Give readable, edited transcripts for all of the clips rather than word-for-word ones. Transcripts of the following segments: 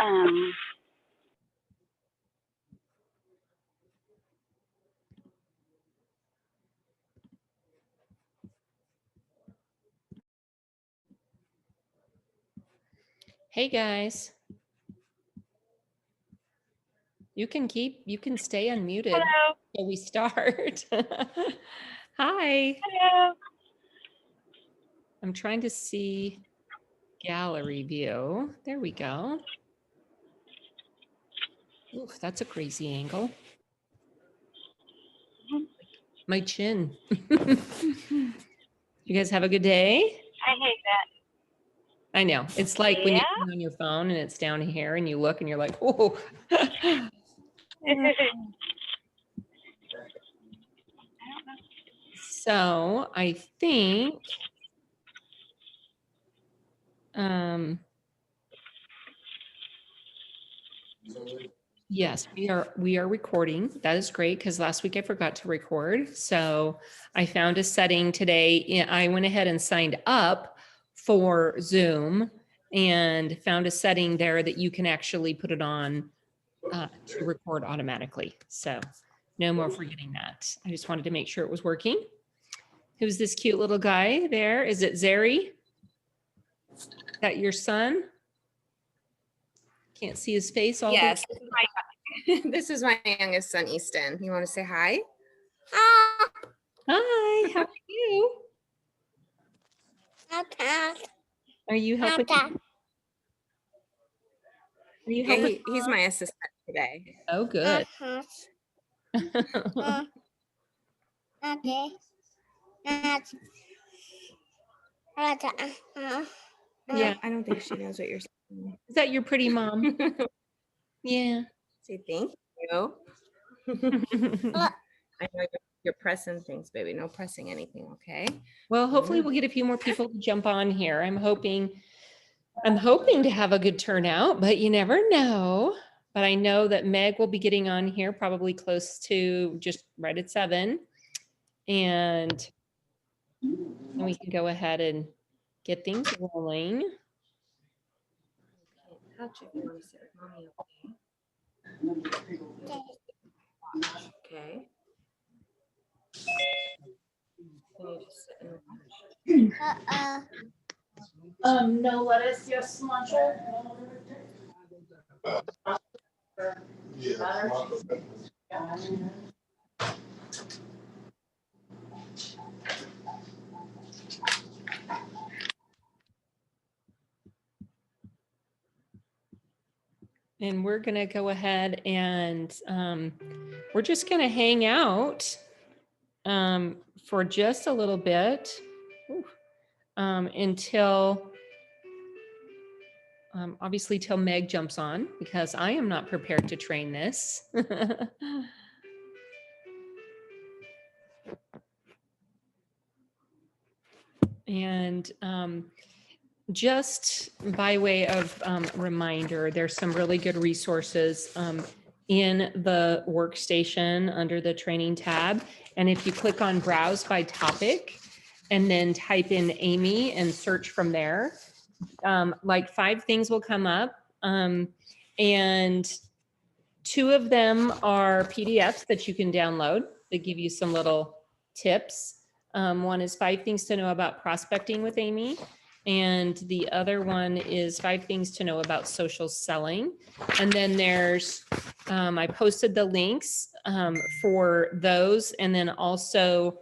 am. Hey guys. You can stay unmuted. Hello. Till we start. Hi. Hello. I'm trying to see gallery view. There we go. Oof, that's a crazy angle. My chin. You guys have a good day? I hate that. I know. It's like when Yeah. you're on your phone and it's down here and you look and you're like, oh. So I think yes, we are recording. That is great because last week I forgot to record. So I found a setting today. I went ahead and signed up for Zoom and found a setting there that you can actually put it on to record automatically. So no more forgetting that. I just wanted to make sure it was working. Who's this cute little guy there? Is it Zeri? Is that your son? Can't see his face all Yes, this is my youngest son, Easton. You want to say hi? Hi, how are you? Are you helping? Are you helping? He's my assistant today. Oh, good. Okay. Yeah. I don't think she knows what you're saying. Is that your pretty mom? Yeah. Say thank you. I know you're pressing things, baby. No pressing anything, okay? Well, hopefully we'll get a few more people to jump on here. I'm hoping to have a good turnout, but you never know. But I know that Meg will be getting on here probably close to just right at 7. And we can go ahead and get things rolling. Touch if you want to sit with mommy, okay? Can you just sit and watch? No lettuce, just cilantro. And we're going to go ahead and we're just going to hang out for just a little bit until obviously till Meg jumps on, because I am not prepared to train this. And just by way of reminder, there's some really good resources in the workstation under the training tab. And if you click on browse by topic and then type in Amy and search from there, like 5 things will come up. And 2 of them are PDFs that you can download that give you some little tips. One is 5 things to know about prospecting with Amy. And the other one is 5 things to know about social selling. And then there's, I posted the links for those. And then also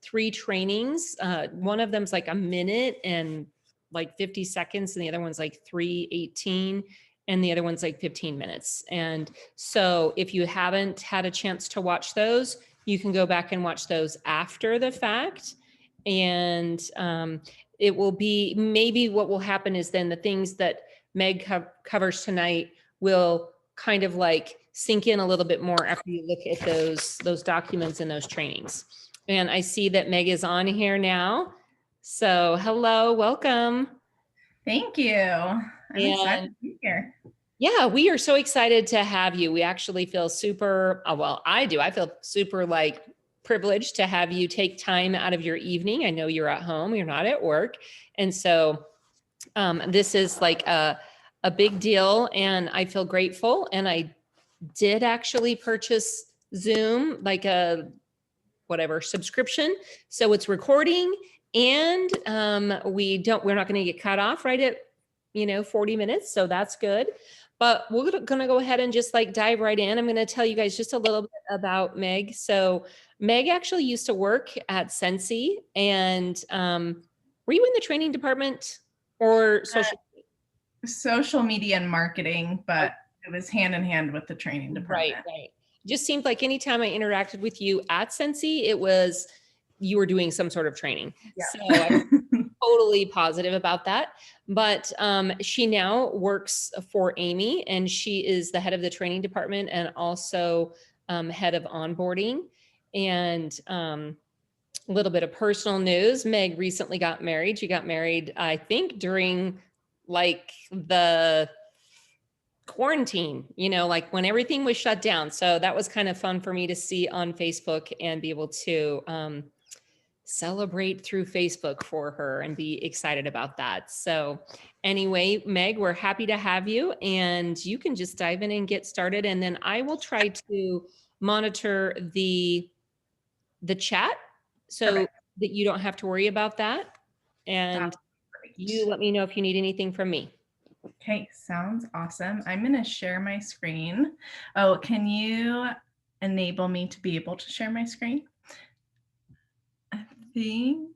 3 trainings. One of them's like a minute and like 50 seconds. And the other one's like 3:18. And the other one's like 15 minutes. And so if you haven't had a chance to watch those, you can go back and watch those after the fact. And it will be, maybe what will happen is then the things that Meg covers tonight will kind of like sink in a little bit more after you look at those documents and those trainings. And I see that Meg is on here now. So hello, welcome. Thank you. I'm excited to be here. Yeah, we are so excited to have you. We actually feel super, well, I do. I feel super like privileged to have you take time out of your evening. I know you're at home, you're not at work. And so this is like a a big deal and I feel grateful. And I did actually purchase Zoom, like a whatever subscription. So it's recording and we're not going to get cut off right at, 40 minutes. So that's good. But we're going to go ahead and just like dive right in. I'm going to tell you guys just a little bit about Meg. So Meg actually used to work at Sensi and were you in the training department or Social media and marketing, but it was hand in hand with the training department. Right. Just seemed like anytime I interacted with you at Sensi, it was you were doing some sort of training. Yeah. So I'm totally positive about that. But she now works for Amy and she is the head of the training department and also head of onboarding. And a little bit of personal news. Meg recently got married. She got married, I think, during like the quarantine, like when everything was shut down. So that was kind of fun for me to see on Facebook and be able to celebrate through Facebook for her and be excited about that. So anyway, Meg, we're happy to have you and you can just dive in and get started. And then I will try to monitor the chat so Perfect. that you don't have to worry about that. And you let me know if you need anything from me. Okay, sounds awesome. I'm going to share my screen. Oh, can you enable me to be able to share my screen? I think.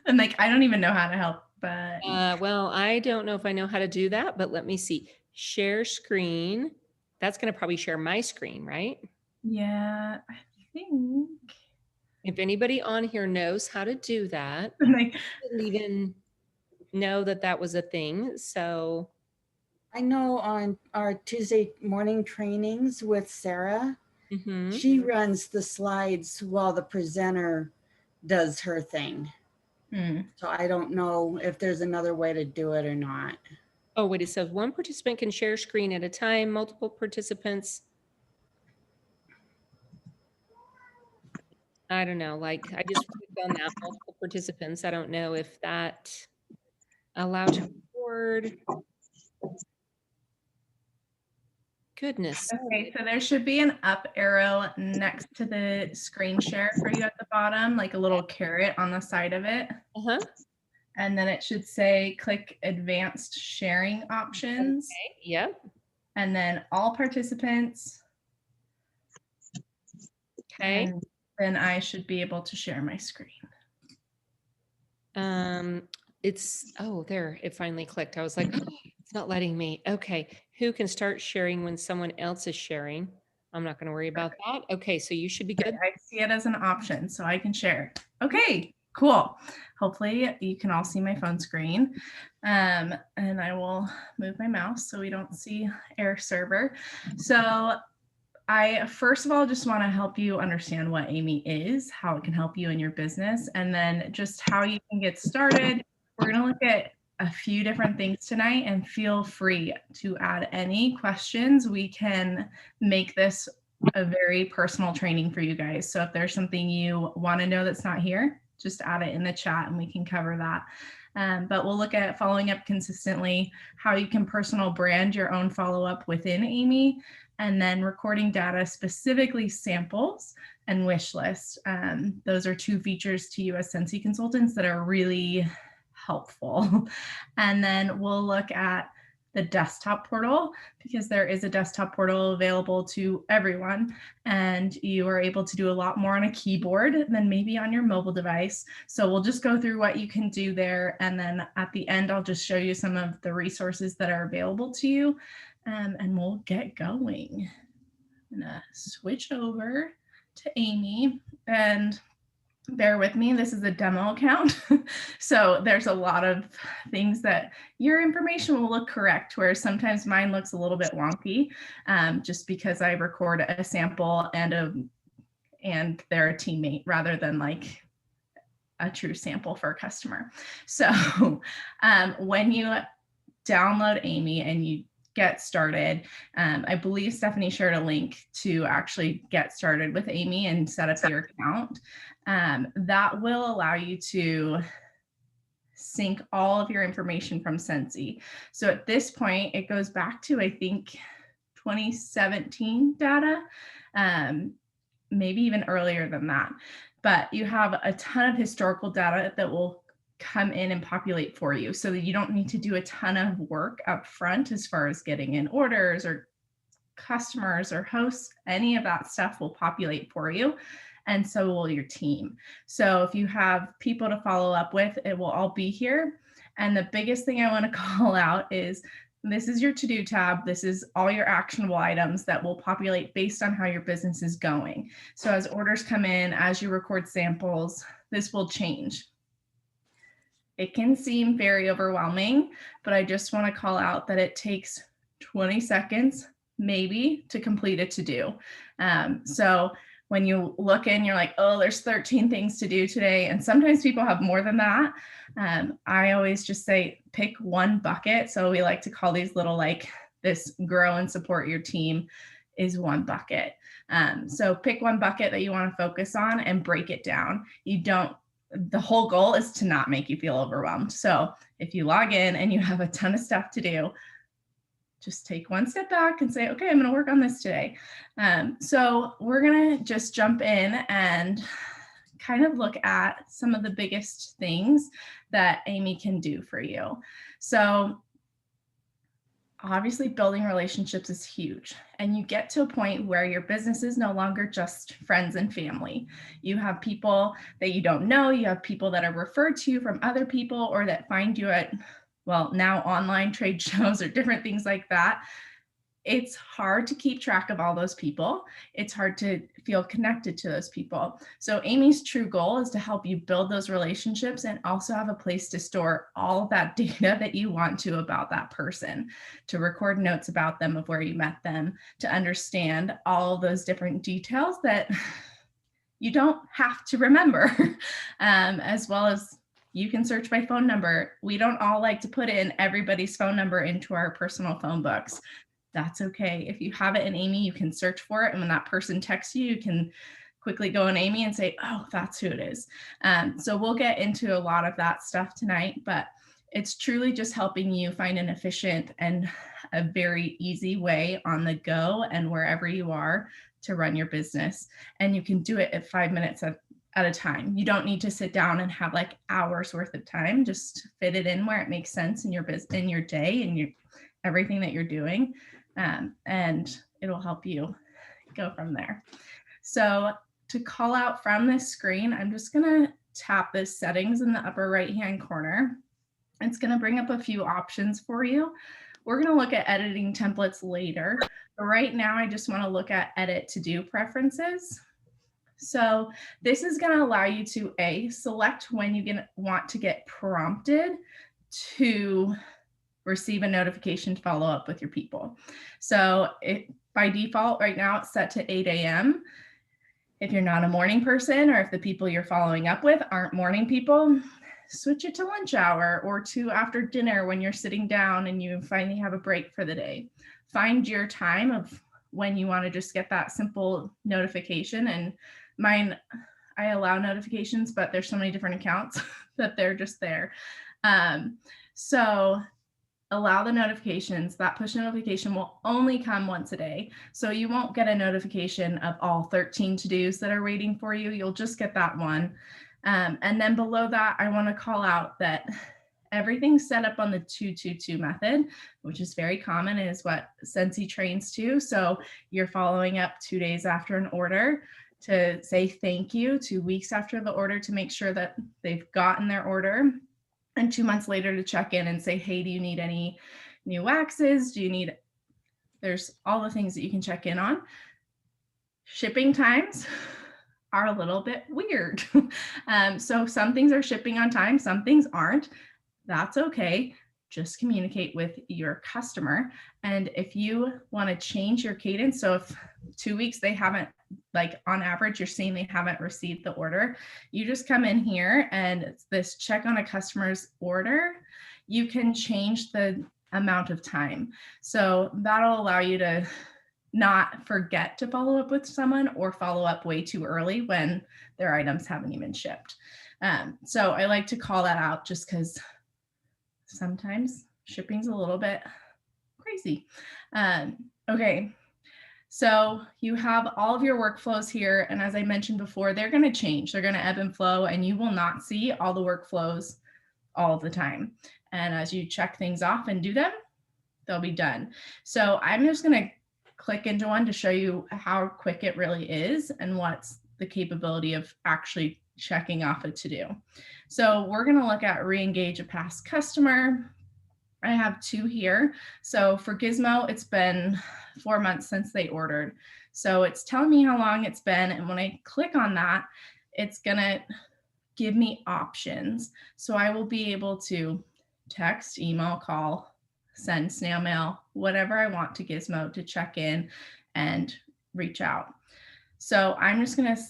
And like, I don't even know how to help, but. Well, I don't know if I know how to do that, but let me see. Share screen. That's going to probably share my screen, right? Yeah, I think. If anybody on here knows how to do that, Like, I didn't even know that that was a thing. So I know on our Tuesday morning trainings with Sarah, mhm. she runs the slides while the presenter does her thing. So I don't know if there's another way to do it or not. Oh, wait, it says one participant can share screen at a time, multiple participants. I don't know, like I just clicked on that multiple participants. I don't know if that allowed to record. Goodness. okay, so there should be an up arrow next to the screen share for you at the bottom, like a little carrot on the side of it. Uh-huh. And then it should say click advanced sharing options. Okay. Yep. And then all participants. Okay. And then I should be able to share my screen. Oh, there, it finally clicked. I was like, oh, it's not letting me. Okay. Who can start sharing when someone else is sharing? I'm not going to worry about that. Okay. So you should be good. I see it as an option, so I can share. Okay, cool. Hopefully you can all see my phone screen. And I will move my mouse so we don't see Air Server. So I first of all just want to help you understand what Amy is, how it can help you in your business, and then just how you can get started. We're going to look at a few different things tonight and feel free to add any questions. We can make this a very personal training for you guys. So if there's something you want to know that's not here, just add it in the chat and we can cover that. But we'll look at following up consistently, how you can personal brand your own follow-up within Amy, and then recording data, specifically samples and wish lists. Those are two features to you as Sensi consultants that are really helpful. And then we'll look at the desktop portal, because there is a desktop portal available to everyone, and you are able to do a lot more on a keyboard than maybe on your mobile device. So we'll just go through what you can do there, and then at the end I'll just show you some of the resources that are available to you, and we'll get going. I'm gonna switch over to Amy, and bear with me, this is a demo account. So there's a lot of things that your information will look correct, whereas sometimes mine looks a little bit wonky, just because I record a sample and they're a teammate rather than like a true sample for a customer. So when you download Amy and you get started, I believe Stephanie shared a link to actually get started with Amy and set up your account. That will allow you to sync all of your information from Sensi. So at this point, it goes back to, I think, 2017 data, maybe even earlier than that. But you have a ton of historical data that will come in and populate for you, so that you don't need to do a ton of work up front as far as getting in orders or customers or hosts. Any of that stuff will populate for you, and so will your team. So if you have people to follow up with, it will all be here. And the biggest thing I want to call out is this is your to-do tab. This is all your actionable items that will populate based on how your business is going. So as orders come in, as you record samples, this will change. It can seem very overwhelming, but I just want to call out that it takes 20 seconds maybe to complete a to-do. So when you look in, you're like, oh, there's 13 things to do today. And sometimes people have more than that. I always just say, pick one bucket. So we like to call these little, like, this grow and support your team is one bucket. So pick one bucket that you want to focus on and break it down. The whole goal is to not make you feel overwhelmed. So if you log in and you have a ton of stuff to do, just take one step back and say, okay, I'm going to work on this today. So we're going to just jump in and kind of look at some of the biggest things that Amy can do for you. So obviously building relationships is huge, and you get to a point where your business is no longer just friends and family. You have people that you don't know, you have people that are referred to you from other people, or that find you at, well, now online trade shows or different things like that. It's hard to keep track of all those people. It's hard to feel connected to those people. So Amy's true goal is to help you build those relationships and also have a place to store all of that data that you want to about that person, to record notes about them, of where you met them, to understand all of those different details that you don't have to remember, as well as you can search by phone number. We don't all like to put in everybody's phone number into our personal phone books. That's okay. If you have it in Amy, you can search for it. And when that person texts you, you can quickly go in Amy and say, oh, that's who it is. So we'll get into a lot of that stuff tonight, but it's truly just helping you find an efficient and a very easy way on the go and wherever you are to run your business. And you can do it at 5 minutes at a time. You don't need to sit down and have like hours worth of time. Just fit it in where it makes sense in your business, in your day, and your everything that you're doing. And it'll help you go from there. So to call out from this screen, I'm just going to tap this settings in the upper right-hand corner. It's going to bring up a few options for you. We're going to look at editing templates later, but right now I just want to look at edit to-do preferences. So this is going to allow you to select when you want to get prompted to receive a notification to follow up with your people. So by default right now it's set to 8 a.m. If you're not a morning person, or if the people you're following up with aren't morning people, switch it to lunch hour or to after dinner when you're sitting down and you finally have a break for the day. Find your time of when you want to just get that simple notification. And mine, I allow notifications, but there's so many different accounts that they're just there. So allow the notifications. That push notification will only come once a day. So you won't get a notification of all 13 to-dos that are waiting for you. You'll just get that one. And then below that, I want to call out that everything's set up on the 2-2-2 method, which is very common and is what Sensi trains to. So you're following up 2 days after an order to say thank you, 2 weeks after the order to make sure that they've gotten their order, and 2 months later to check in and say, hey, do you need any new waxes? There's all the things that you can check in on. Shipping times are a little bit weird. So some things are shipping on time, some things aren't. That's okay. Just communicate with your customer. And if you want to change your cadence, so if 2 weeks they haven't, like on average, you're seeing they haven't received the order, you just come in here and it's this check on a customer's order. You can change the amount of time. So that'll allow you to not forget to follow up with someone or follow up way too early when their items haven't even shipped. So I like to call that out just because sometimes shipping's a little bit crazy. Okay, so you have all of your workflows here. And as I mentioned before, they're going to change. They're going to ebb and flow, and you will not see all the workflows all the time. And as you check things off and do them, they'll be done. So I'm just going to click into one to show you how quick it really is and what's the capability of actually checking off a to-do. So we're going to look at re-engage a past customer. I have 2 here. So for Gizmo, it's been 4 months since they ordered. So it's telling me how long it's been. And when I click on that, it's going to give me options. So I will be able to text, email, call, send snail mail, whatever I want to Gizmo to check in and reach out. So I'm just going to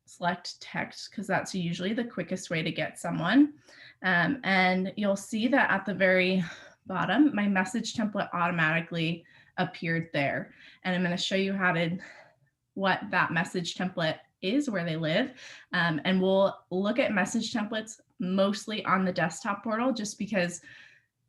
select text because that's usually the quickest way to get someone. And you'll see that at the very bottom, my message template automatically appeared there. And I'm going to show you what that message template is, where they live. And we'll look at message templates mostly on the desktop portal just because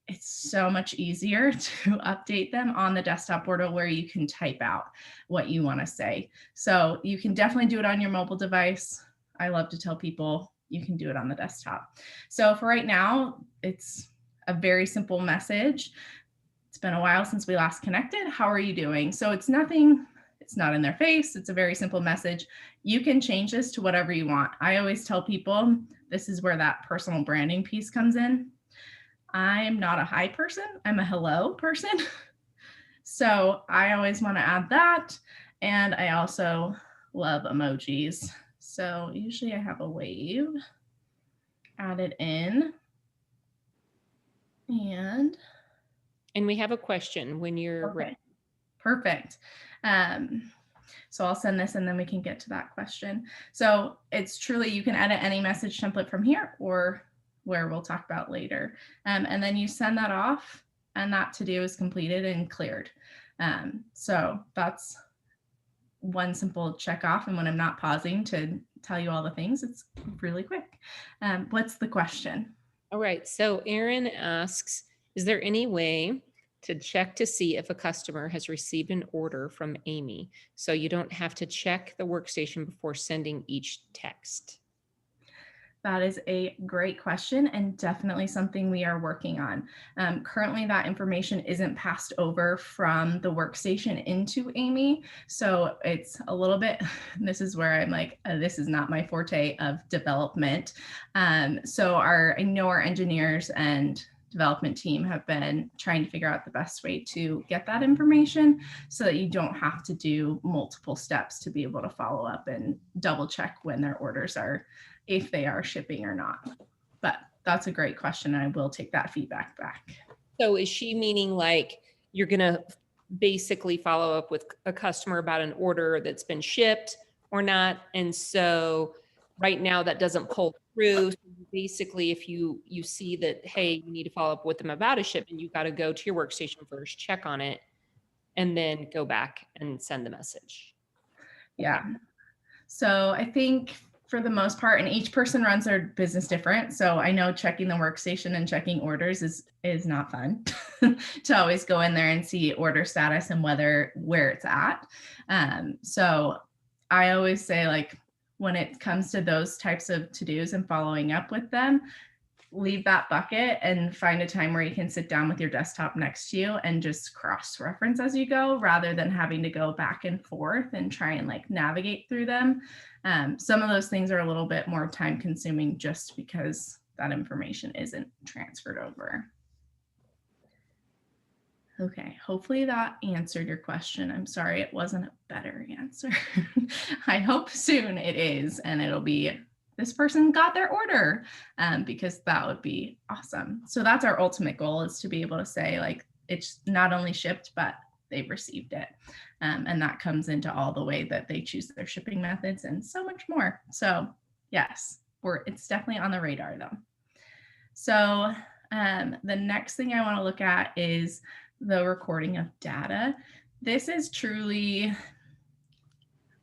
it's so much easier to update them on the desktop portal where you can type out what you want to say. So you can definitely do it on your mobile device. I love to tell people you can do it on the desktop. So for right now, it's a very simple message. It's been a while since we last connected. How are you doing? So it's nothing, it's not in their face. It's a very simple message. You can change this to whatever you want. I always tell people this is where that personal branding piece comes in. I'm not a hi person. I'm a hello person. So I always want to add that. And I also love emojis. So usually I have a wave added in. And we have a question when you're okay, ready. perfect. So I'll send this and then we can get to that question. So it's truly, you can edit any message template from here or where we'll talk about later. And then you send that off and that to-do is completed and cleared. So that's one simple check off. And when I'm not pausing to tell you all the things, it's really quick. What's the question? All right. So Erin asks, is there any way to check to see if a customer has received an order from Amy, so you don't have to check the workstation before sending each text? That is a great question and definitely something we are working on. Currently, that information isn't passed over from the workstation into Amy. So it's a little bit, this is where I'm like, this is not my forte of development. So I know our engineers and development team have been trying to figure out the best way to get that information so that you don't have to do multiple steps to be able to follow up and double check when their orders are, if they are shipping or not. But that's a great question. And I will take that feedback back. So is she meaning like you're going to basically follow up with a customer about an order that's been shipped or not? And so right now that doesn't pull through. So basically, if you see that, hey, you need to follow up with them about a shipment, you've got to go to your workstation first, check on it, and then go back and send the message. Yeah. So I think for the most part, and each person runs their business different. So I know checking the workstation and checking orders is not fun to always go in there and see order status and where it's at. So I always say, like, when it comes to those types of to-dos and following up with them, leave that bucket and find a time where you can sit down with your desktop next to you and just cross-reference as you go, rather than having to go back and forth and try and like navigate through them. Some of those things are a little bit more time consuming just because that information isn't transferred over. Okay, hopefully that answered your question. I'm sorry it wasn't a better answer. I hope soon it is, and it'll be, this person got their order, because that would be awesome. So that's our ultimate goal, is to be able to say, like, it's not only shipped, but they've received it. And that comes into all the way that they choose their shipping methods and so much more. So yes, it's definitely on the radar though. So the next thing I want to look at is the recording of data. This is truly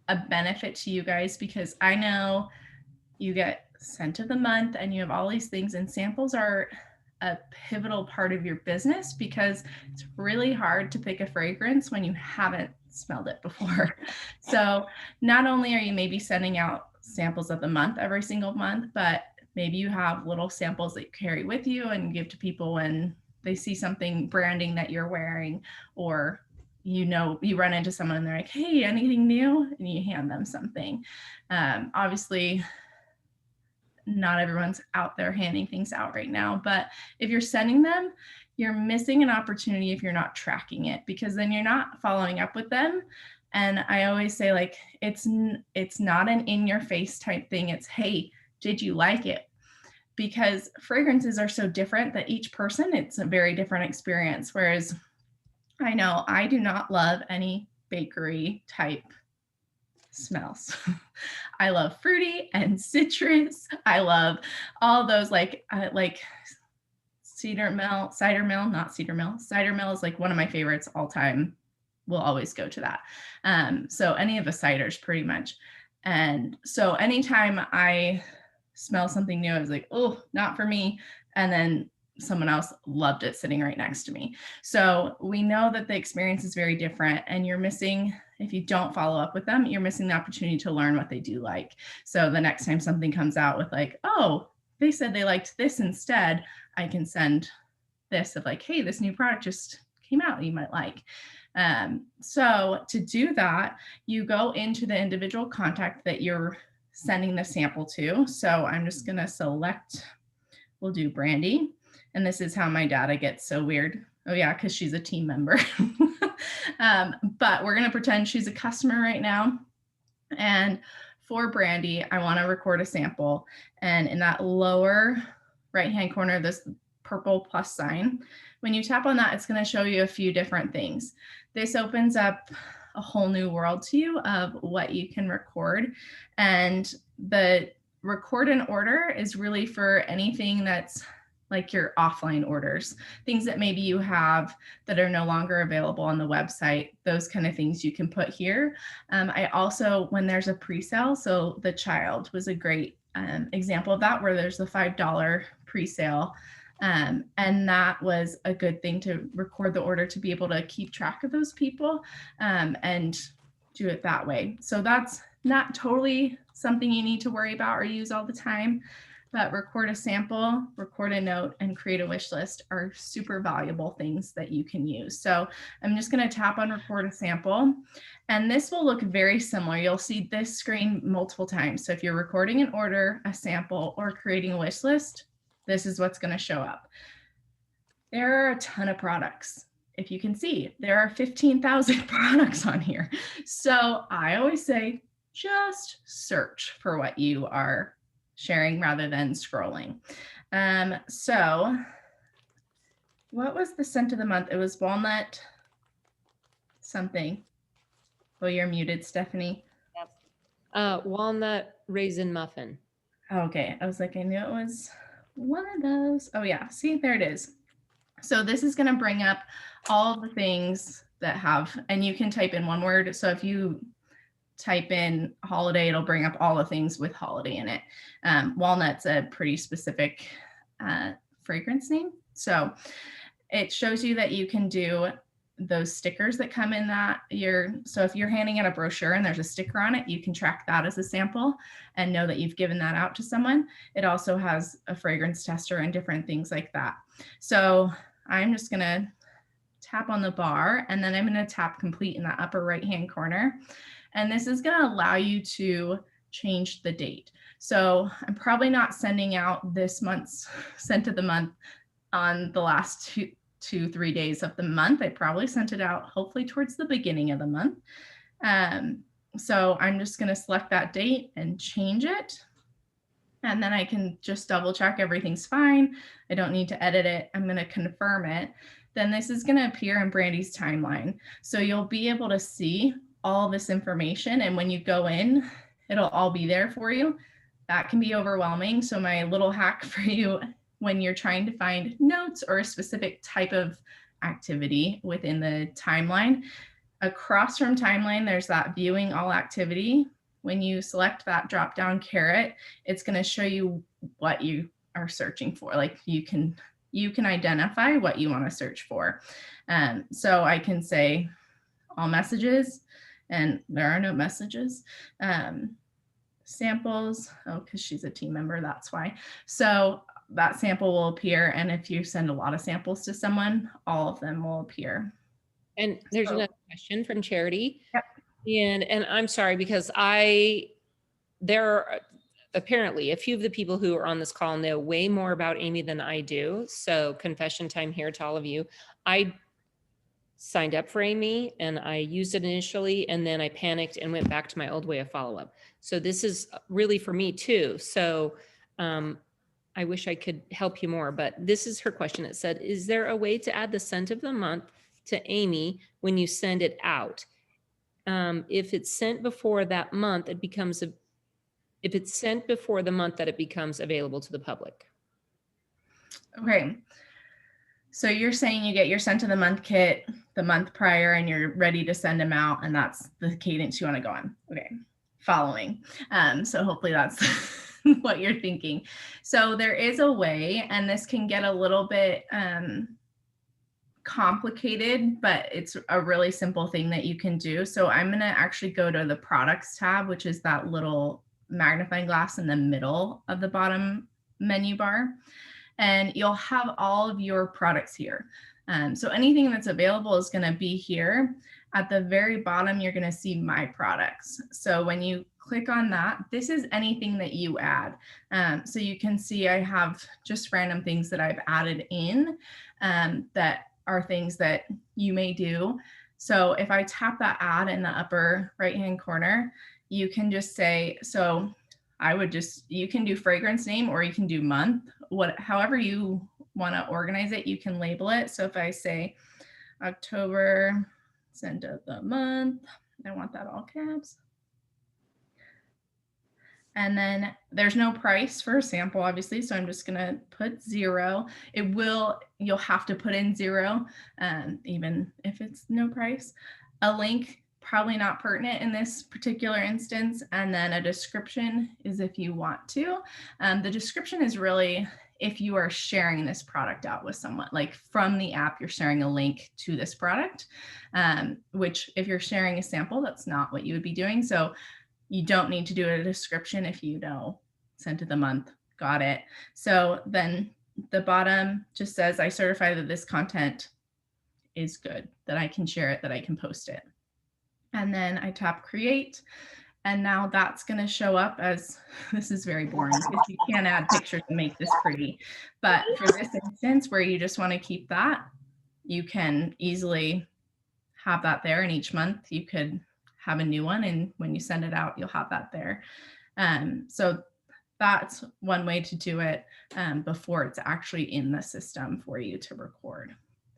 a benefit to you guys because I know you get scent of the month and you have all these things, and samples are a pivotal part of your business because it's really hard to pick a fragrance when you haven't smelled it before. So not only are you maybe sending out samples of the month every single month, but maybe you have little samples that you carry with you and give to people when they see something branding that you're wearing, or you run into someone and they're like, hey, anything new? And you hand them something. Obviously, not everyone's out there handing things out right now, but if you're sending them, you're missing an opportunity if you're not tracking it, because then you're not following up with them. And I always say, like, it's not an in your face type thing. It's, hey, did you like it? Because fragrances are so different that each person, it's a very different experience. Whereas I know I do not love any bakery type smells. I love fruity and citrus. I love all those like cider mill is like one of my favorites all time. We'll always go to that. So any of the ciders pretty much. And so anytime I smell something new, I was like, oh, not for me. And then someone else loved it sitting right next to me. So we know that the experience is very different, and you're missing, if you don't follow up with them, you're missing the opportunity to learn what they do like. So the next time something comes out with like, oh, they said they liked this instead, I can send this of like, hey, this new product just came out you might like. So to do that, you go into the individual contact that you're sending the sample to. So I'm just going to select, we'll do Brandy. And this is how my data gets so weird. Oh yeah, because she's a team member. But we're going to pretend she's a customer right now. And for Brandy, I want to record a sample. And in that lower right-hand corner, this purple plus sign, when you tap on that, it's going to show you a few different things. This opens up a whole new world to you of what you can record. And the record and order is really for anything that's like your offline orders, things that maybe you have that are no longer available on the website, those kind of things you can put here. I also, when there's a pre-sale, so the child was a great example of that, where there's the $5 pre-sale. And that was a good thing to record the order to be able to keep track of those people and do it that way. So that's not totally something you need to worry about or use all the time, but record a sample, record a note, and create a wish list are super valuable things that you can use. So I'm just going to tap on record a sample, and this will look very similar. You'll see this screen multiple times. So if you're recording an order, a sample, or creating a wish list, this is what's going to show up. There are a ton of products. If you can see, there are 15,000 products on here. So I always say, just search for what you are sharing rather than scrolling. So what was the scent of the month? It was walnut something. Oh, you're muted, Stephanie. Walnut raisin muffin. Okay, I was like, I knew it was one of those. Oh yeah, see, there it is. So this is going to bring up all of the things that have, and you can type in one word. So if you type in holiday, it'll bring up all the things with holiday in it. Walnut's a pretty specific fragrance name. So it shows you that you can do those stickers that come in that so if you're handing out a brochure and there's a sticker on it, you can track that as a sample and know that you've given that out to someone. It also has a fragrance tester and different things like that. So I'm just going to tap on the bar, and then I'm going to tap complete in the upper right-hand corner. And this is going to allow you to change the date. So I'm probably not sending out this month's scent of the month on the last 2-3 days of the month. I probably sent it out hopefully towards the beginning of the month. So I'm just going to select that date and change it. And then I can just double check everything's fine. I don't need to edit it. I'm going to confirm it. Then this is going to appear in Brandy's timeline. So you'll be able to see all this information. And when you go in, it'll all be there for you. That can be overwhelming. So my little hack for you, when you're trying to find notes or a specific type of activity within the timeline, across from timeline, there's that viewing all activity. when you select that drop down caret, it's going to show you what you are searching for. Like you can identify what you want to search for. So I can say all messages, and there are no messages. Samples, oh, because she's a team member, that's why. So that sample will appear, and if you send a lot of samples to someone, all of them will appear. And there's another question from Charity. Yep. And I'm sorry, because there are apparently a few of the people who are on this call know way more about Amy than I do. So confession time here to all of you. I signed up for Amy and I used it initially, and then I panicked and went back to my old way of follow-up. So this is really for me too. So I wish I could help you more, but this is her question. It said, is there a way to add the scent of the month to Amy when you send it out? If it's sent before that month, if it's sent before the month that it becomes available to the public. Okay. So you're saying you get your scent of the month kit the month prior and you're ready to send them out, and that's the cadence you want to go on. Okay. Following. So hopefully that's what you're thinking. So there is a way, and this can get a little bit complicated, but it's a really simple thing that you can do. So I'm going to actually go to the products tab, which is that little magnifying glass in the middle of the bottom menu bar. And you'll have all of your products here. So anything that's available is going to be here. At the very bottom, you're going to see my products. So when you click on that, this is anything that you add. So you can see I have just random things that I've added in that are things that you may do. So if I tap that add in the upper right-hand corner, you can just say, so you can do fragrance name or you can do month, however you want to organize it, you can label it. So if I say October, scent of the month, I want that all caps. And then there's no price for a sample, obviously. So I'm just going to put 0. You'll have to put in 0, even if it's no price. A link, probably not pertinent in this particular instance. And then a description is if you want to. The description is really if you are sharing this product out with someone, like from the app, you're sharing a link to this product, which if you're sharing a sample, that's not what you would be doing. So you don't need to do a description if you know scent of the month, got it. So then the bottom just says, I certify that this content is good, that I can share it, that I can post it. And then I tap create. And now that's going to show up as, this is very boring because you can't add pictures to make this pretty. But for this instance where you just want to keep that, you can easily have that there. And each month you could have a new one. And when you send it out, you'll have that there. So that's one way to do it before it's actually in the system for you to record.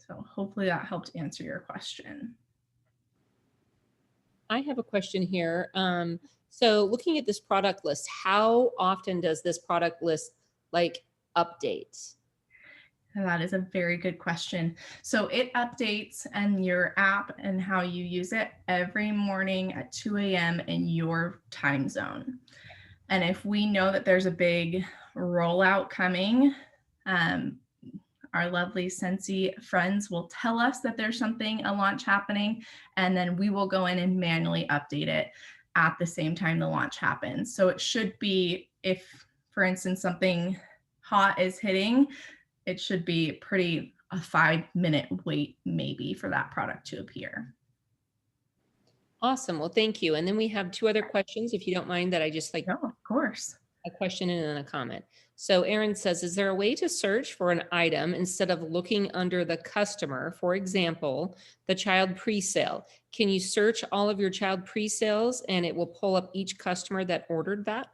So hopefully that helped answer your question. I have a question here. So looking at this product list, how often does this product list like update? That is a very good question. So it updates and your app and how you use it every morning at 2 a.m. in your time zone. And if we know that there's a big rollout coming, our lovely Scentsy friends will tell us that there's a launch happening, and then we will go in and manually update it at the same time the launch happens. So it should be, if, for instance, something hot is hitting, it should be a 5-minute wait maybe for that product to appear. Awesome. Well, thank you. And then we have 2 other questions, if you don't mind, that I just like. Oh, of course. A question and then a comment. So Aaron says, is there a way to search for an item instead of looking under the customer? For example, the child pre-sale. Can you search all of your child pre-sales and it will pull up each customer that ordered that?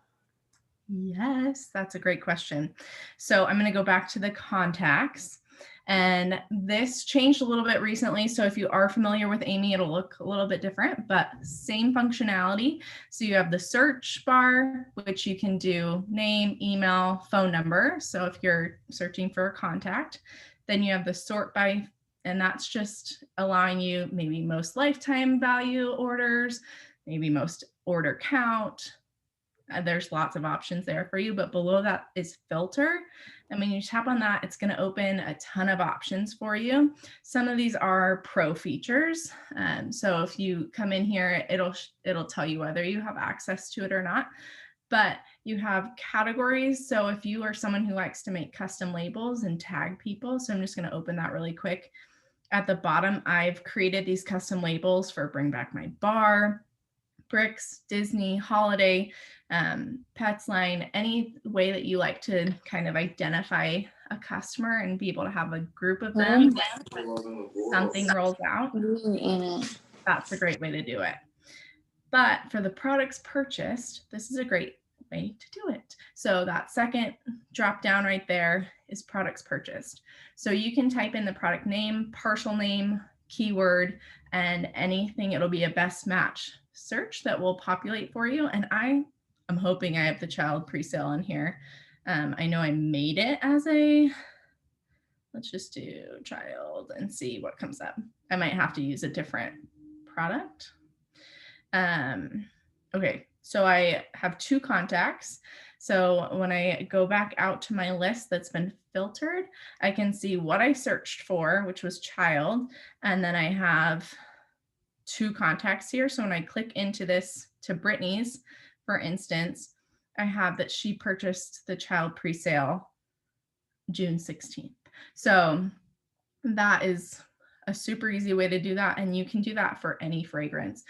Yes, that's a great question. So I'm going to go back to the contacts. And this changed a little bit recently. So if you are familiar with Amy, it'll look a little bit different, but same functionality. So you have the search bar, which you can do name, email, phone number. So if you're searching for a contact, then you have the sort by, and that's just allowing you maybe most lifetime value orders, maybe most order count. There's lots of options there for you, but below that is filter. And when you tap on that, it's going to open a ton of options for you. Some of these are pro features. So if you come in here, it'll tell you whether you have access to it or not. But you have categories. So if you are someone who likes to make custom labels and tag people, so I'm just going to open that really quick. At the bottom, I've created these custom labels for Bring Back My Bar, Bricks, Disney, Holiday, Pets Line, any way that you like to kind of identify a customer and be able to have a group of them when something rolls out. That's a great way to do it. But for the products purchased, this is a great way to do it. So that second drop down right there is products purchased. So you can type in the product name, partial name, keyword, and anything. It'll be a best match search that will populate for you. And I'm hoping I have the child pre-sale in here. I know I made it as a, let's just do child and see what comes up. I might have to use a different product. Okay, so I have 2 contacts. So when I go back out to my list that's been filtered, I can see what I searched for, which was child. And then I have 2 contacts here. So when I click into this to Brittany's, for instance, I have that she purchased the child pre-sale June 16th. So that is a super easy way to do that. And you can do that for any fragrance.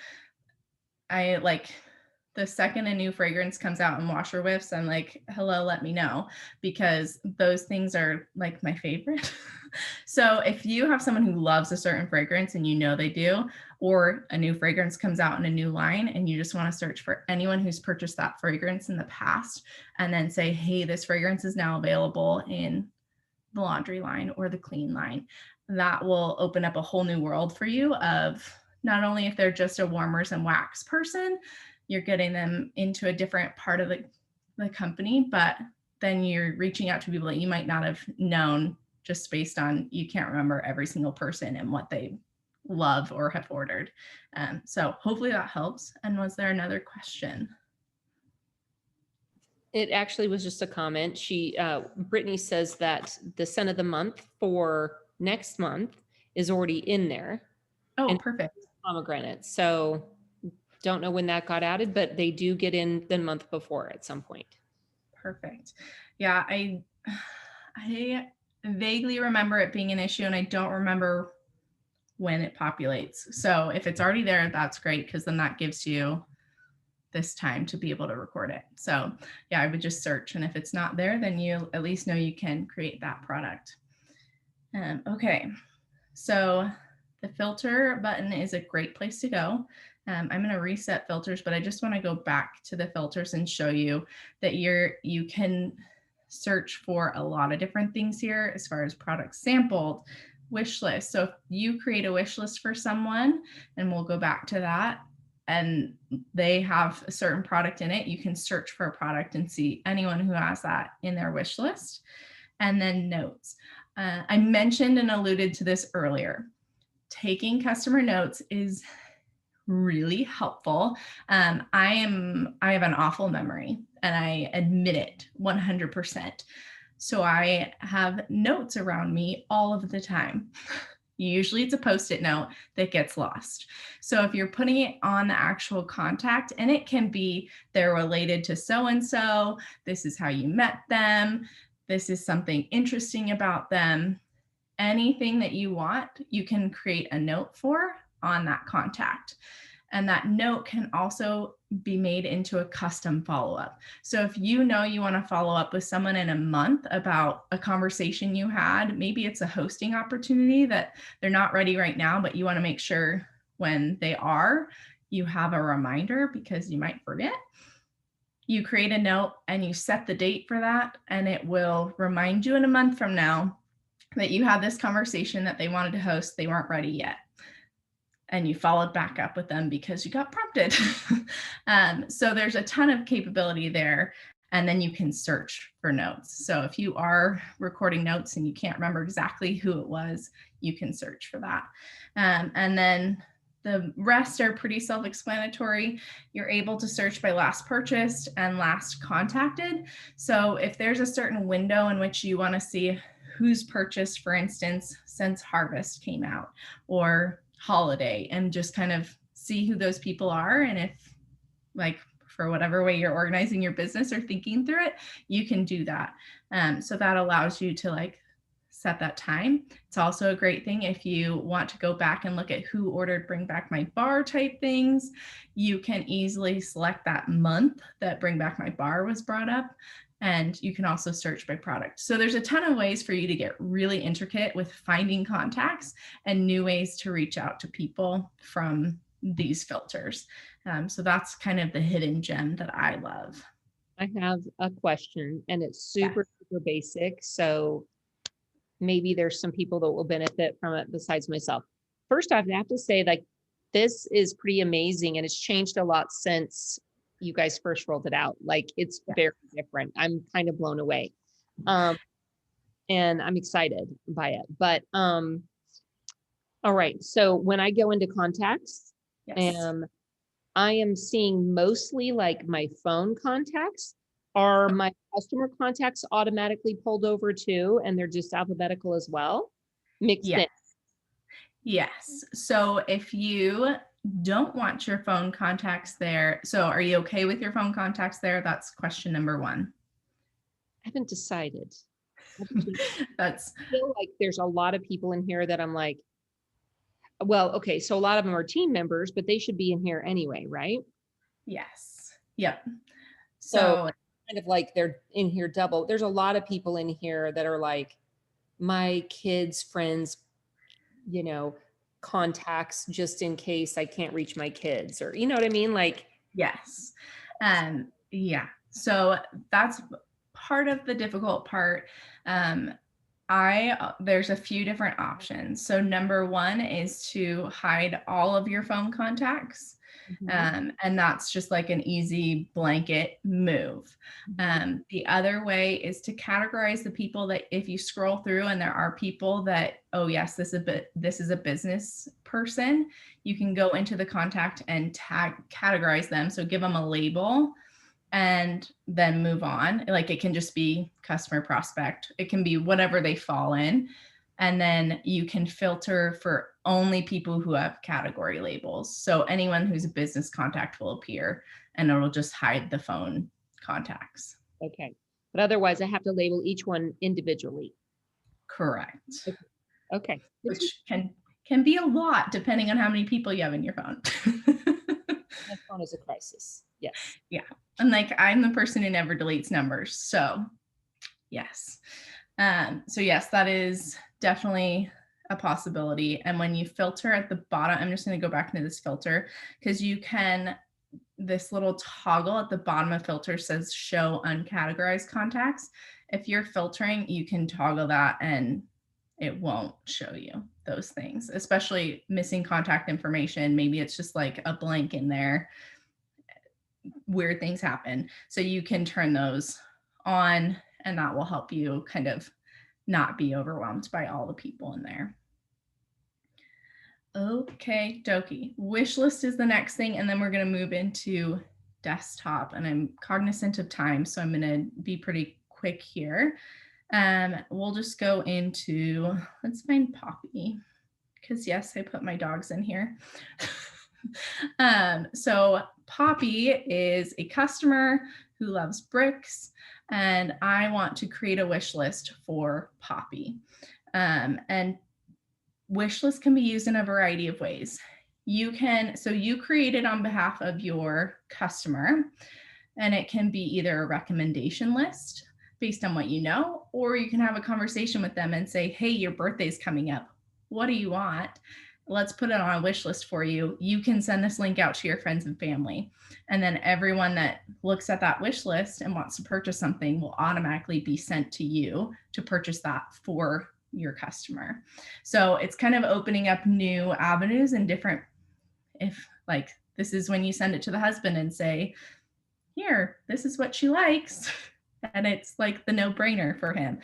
I like the second a new fragrance comes out in washer whiffs, I'm like, hello, let me know, because those things are like my favorite. So if you have someone who loves a certain fragrance and you know they do, or a new fragrance comes out in a new line and you just want to search for anyone who's purchased that fragrance in the past and then say, hey, this fragrance is now available in the laundry line or the clean line, that will open up a whole new world for you of not only if they're just a warmers and wax person, you're getting them into a different part of the company, but then you're reaching out to people that you might not have known just based on, you can't remember every single person and what they love or have ordered. So hopefully that helps. And was there another question? It actually was just a comment. Brittany says that the scent of the month for next month is already in there. Oh, and perfect. Pomegranate. So don't know when that got added, but they do get in the month before at some point. Perfect. Yeah, I vaguely remember it being an issue and I don't remember when it populates. So if it's already there, that's great, because then that gives you this time to be able to record it. So yeah, I would just search. And if it's not there, then you at least know you can create that product. Okay, so the filter button is a great place to go. I'm going to reset filters, but I just want to go back to the filters and show you that you can search for a lot of different things here as far as products sampled, wish list. So if you create a wish list for someone, and we'll go back to that, and they have a certain product in it, you can search for a product and see anyone who has that in their wish list. And then notes. I mentioned and alluded to this earlier. Taking customer notes is really helpful. I have an awful memory, and I admit it 100%. So I have notes around me all of the time. Usually it's a Post-it note that gets lost. So if you're putting it on the actual contact, and it can be they're related to so-and-so, this is how you met them, this is something interesting about them, anything that you want, you can create a note for on that contact. And that note can also be made into a custom follow-up. So if you know you want to follow up with someone in a month about a conversation you had, maybe it's a hosting opportunity that they're not ready right now, but you want to make sure when they are, you have a reminder because you might forget. You create a note and you set the date for that, and it will remind you in a month from now that you had this conversation that they wanted to host, they weren't ready yet. And you followed back up with them because you got prompted. So there's a ton of capability there. And then you can search for notes. So if you are recording notes and you can't remember exactly who it was, you can search for that. And then The rest are pretty self-explanatory. You're able to search by last purchased and last contacted. So if there's a certain window in which you want to see who's purchased, for instance, since harvest came out or holiday, and just kind of see who those people are, and if, like, for whatever way you're organizing your business or thinking through it, you can do that. So that allows you to like set that time. It's also a great thing if you want to go back and look at who ordered Bring Back My Bar type things. You can easily select that month that Bring Back My Bar was brought up, and you can also search by product. So there's a ton of ways for you to get really intricate with finding contacts and new ways to reach out to people from these filters. So that's kind of the hidden gem that I love. I have a question, and it's super basic. So maybe there's some people that will benefit from it besides myself. First off, I have to say, like, this is pretty amazing, and it's changed a lot since you guys first rolled it out. Like, it's very different. I'm kind of blown away. And I'm excited by it. But all right. So when I go into contacts, I am seeing mostly like my phone contacts. Are my customer contacts automatically pulled over too, and they're just alphabetical as well? Mixed in? Yes. So if you don't want your phone contacts there, so are you okay with your phone contacts there? That's question number one. I haven't decided. That's I feel like there's a lot of people in here that I'm like, well, okay, so a lot of them are team members, but they should be in here anyway, right? yes. Yep. So kind of like they're in here double. There's a lot of people in here that are like my kids' friends, you know, contacts just in case I can't reach my kids, or you know what I mean? Like, yes. Yeah. So that's part of the difficult part. There's a few different options. So number one is to hide all of your phone contacts. And that's just like an easy blanket move. The other way is to categorize the people that if you scroll through and there are people that, oh yes, this is a business person, you can go into the contact and categorize them. So give them a label and then move on. Like, it can just be customer, prospect. It can be whatever they fall in. And then you can filter for only people who have category labels. So anyone who's a business contact will appear, and it'll just hide the phone contacts. okay. But otherwise I have to label each one individually. Correct. Okay. Which can be a lot depending on how many people you have in your phone. My phone is a crisis. Yes. Yeah. And like, I'm the person who never deletes numbers. So yes. So yes, that is definitely a possibility. And when you filter at the bottom, I'm just going to go back into this filter, because you can, this little toggle at the bottom of filter says show uncategorized contacts. If you're filtering, you can toggle that and it won't show you those things, especially missing contact information. Maybe it's just like a blank in there. Weird things happen. So you can turn those on, and that will help you kind of not be overwhelmed by all the people in there. Okay, dokie. Wish list is the next thing, and then we're going to move into desktop, and I'm cognizant of time, so I'm going to be pretty quick here. We'll just go into, let's find Poppy, because yes, I put my dogs in here. So Poppy is a customer who loves bricks, and I want to create a wish list for Poppy. And wish list can be used in a variety of ways. You create it on behalf of your customer, and it can be either a recommendation list based on what you know, or you can have a conversation with them and say, hey, your birthday's coming up. What do you want? Let's put it on a wish list for you. You can send this link out to your friends and family. And then everyone that looks at that wish list and wants to purchase something will automatically be sent to you to purchase that for your customer. So it's kind of opening up new avenues and different, if like, this is when you send it to the husband and say, here, this is what she likes. and it's like the no-brainer for him.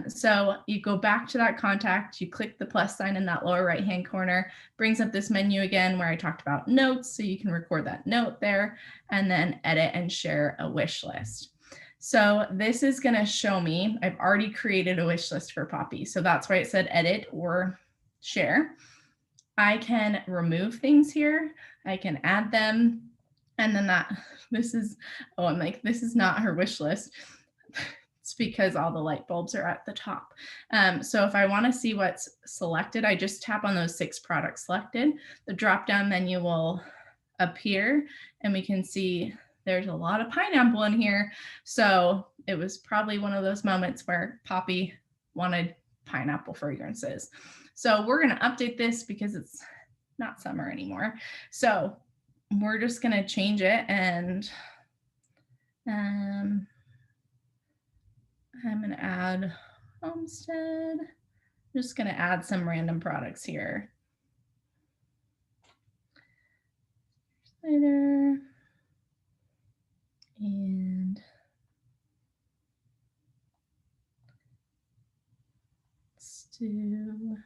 So you go back to that contact, you click the plus sign in that lower right-hand corner, brings up this menu again where I talked about notes, so you can record that note there, and then edit and share a wish list. So this is going to show me, I've already created a wish list for Poppy. So that's why it said edit or share. I can remove things here. I can add them. And then this is not her wish list. It's because all the light bulbs are at the top. So if I want to see what's selected, I just tap on those 6 products selected. The drop-down menu will appear and we can see there's a lot of pineapple in here. So it was probably one of those moments where Poppy wanted pineapple fragrances. So we're going to update this because it's not summer anymore. So we're just going to change it, and I'm going to add Homestead. I'm just going to add some random products here. Cider. And let's do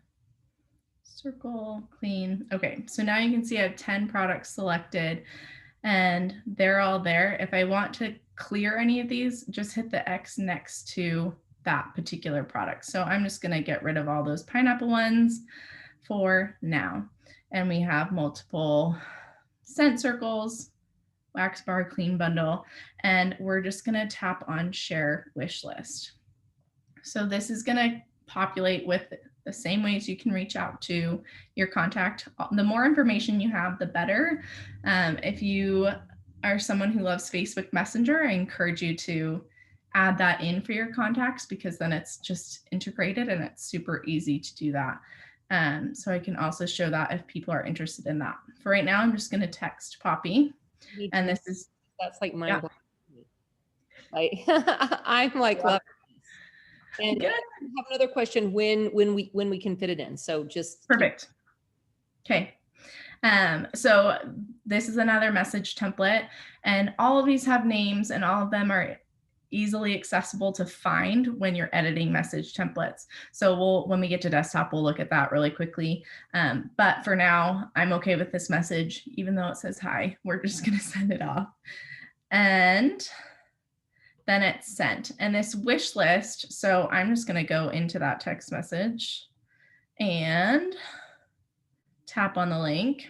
circle, clean. Okay, so now you can see I have 10 products selected and they're all there. If I want to clear any of these, just hit the X next to that particular product. So I'm just going to get rid of all those pineapple ones for now. And we have multiple scent circles, wax bar, clean bundle, and we're just going to tap on share wish list. So this is going to populate with the same ways you can reach out to your contact. The more information you have, the better. If you are someone who loves Facebook Messenger, I encourage you to add that in for your contacts because then it's just integrated and it's super easy to do that. So I can also show that if people are interested in that. For right now, I'm just going to text Poppy. And this is, that's like mind blowing. Like I'm like, love this. And good. I have another question when we can fit it in. So just perfect. Okay. So this is another message template, and all of these have names, and all of them are easily accessible to find when you're editing message templates. So when we get to desktop, we'll look at that really quickly. But for now, I'm okay with this message, even though it says hi. We're just going to send it off. And then it's sent. And this wish list, so I'm just going to go into that text message and tap on the link.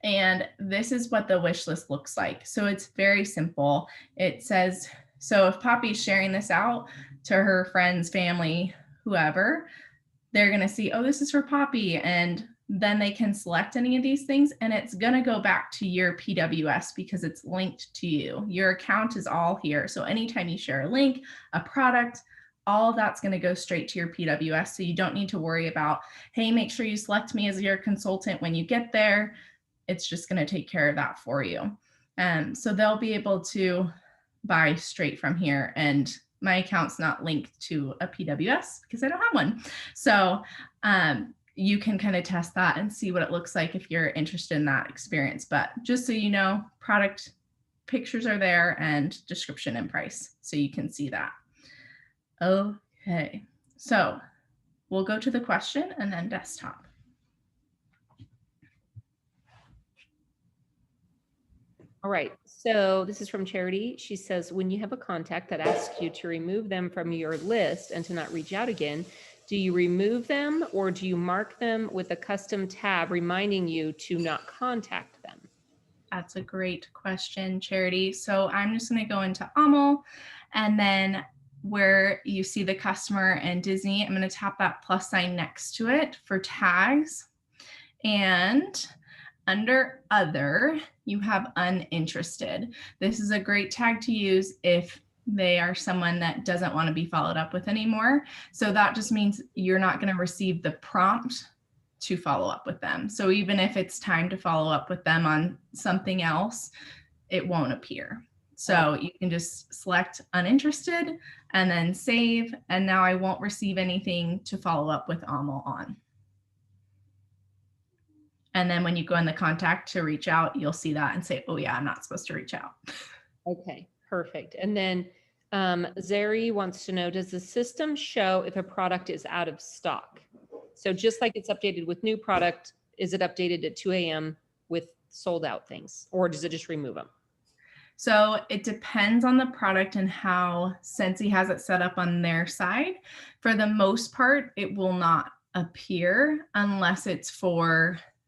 And this is what the wish list looks like. So it's very simple. It says, so if Poppy's sharing this out to her friends, family, whoever, they're going to see, oh, this is for Poppy. And then they can select any of these things, and it's going to go back to your PWS because it's linked to you. Your account is all here. So anytime you share a link, a product, all of that's going to go straight to your PWS. So you don't need to worry about, hey, make sure you select me as your consultant when you get there. It's just going to take care of that for you. So they'll be able to buy straight from here. And my account's not linked to a PWS because I don't have one. So you can kind of test that and see what it looks like if you're interested in that experience. But just so you know, product pictures are there and description and price. So you can see that. Okay, so we'll go to the question and then desktop. All right, so this is from Charity. She says, when you have a contact that asks you to remove them from your list and to not reach out again, do you remove them or do you mark them with a custom tab reminding you to not contact them? That's a great question, Charity. So I'm just going to go into AML, and then where you see the customer and Disney, I'm going to tap that plus sign next to it for tags. And under other, you have uninterested. This is a great tag to use if they are someone that doesn't want to be followed up with anymore. So that just means you're not going to receive the prompt to follow up with them. So even if it's time to follow up with them on something else, it won't appear. So you can just select uninterested and then save. And now I won't receive anything to follow up with AML on. And then when you go in the contact to reach out, you'll see that and say, oh yeah, I'm not supposed to reach out. Okay, perfect. And then Zeri wants to know, does the system show if a product is out of stock? So just like it's updated with new product, is it updated at 2 a.m. with sold out things, or does it just remove them? So it depends on the product and how Scentsy has it set up on their side. For the most part, it will not appear unless it's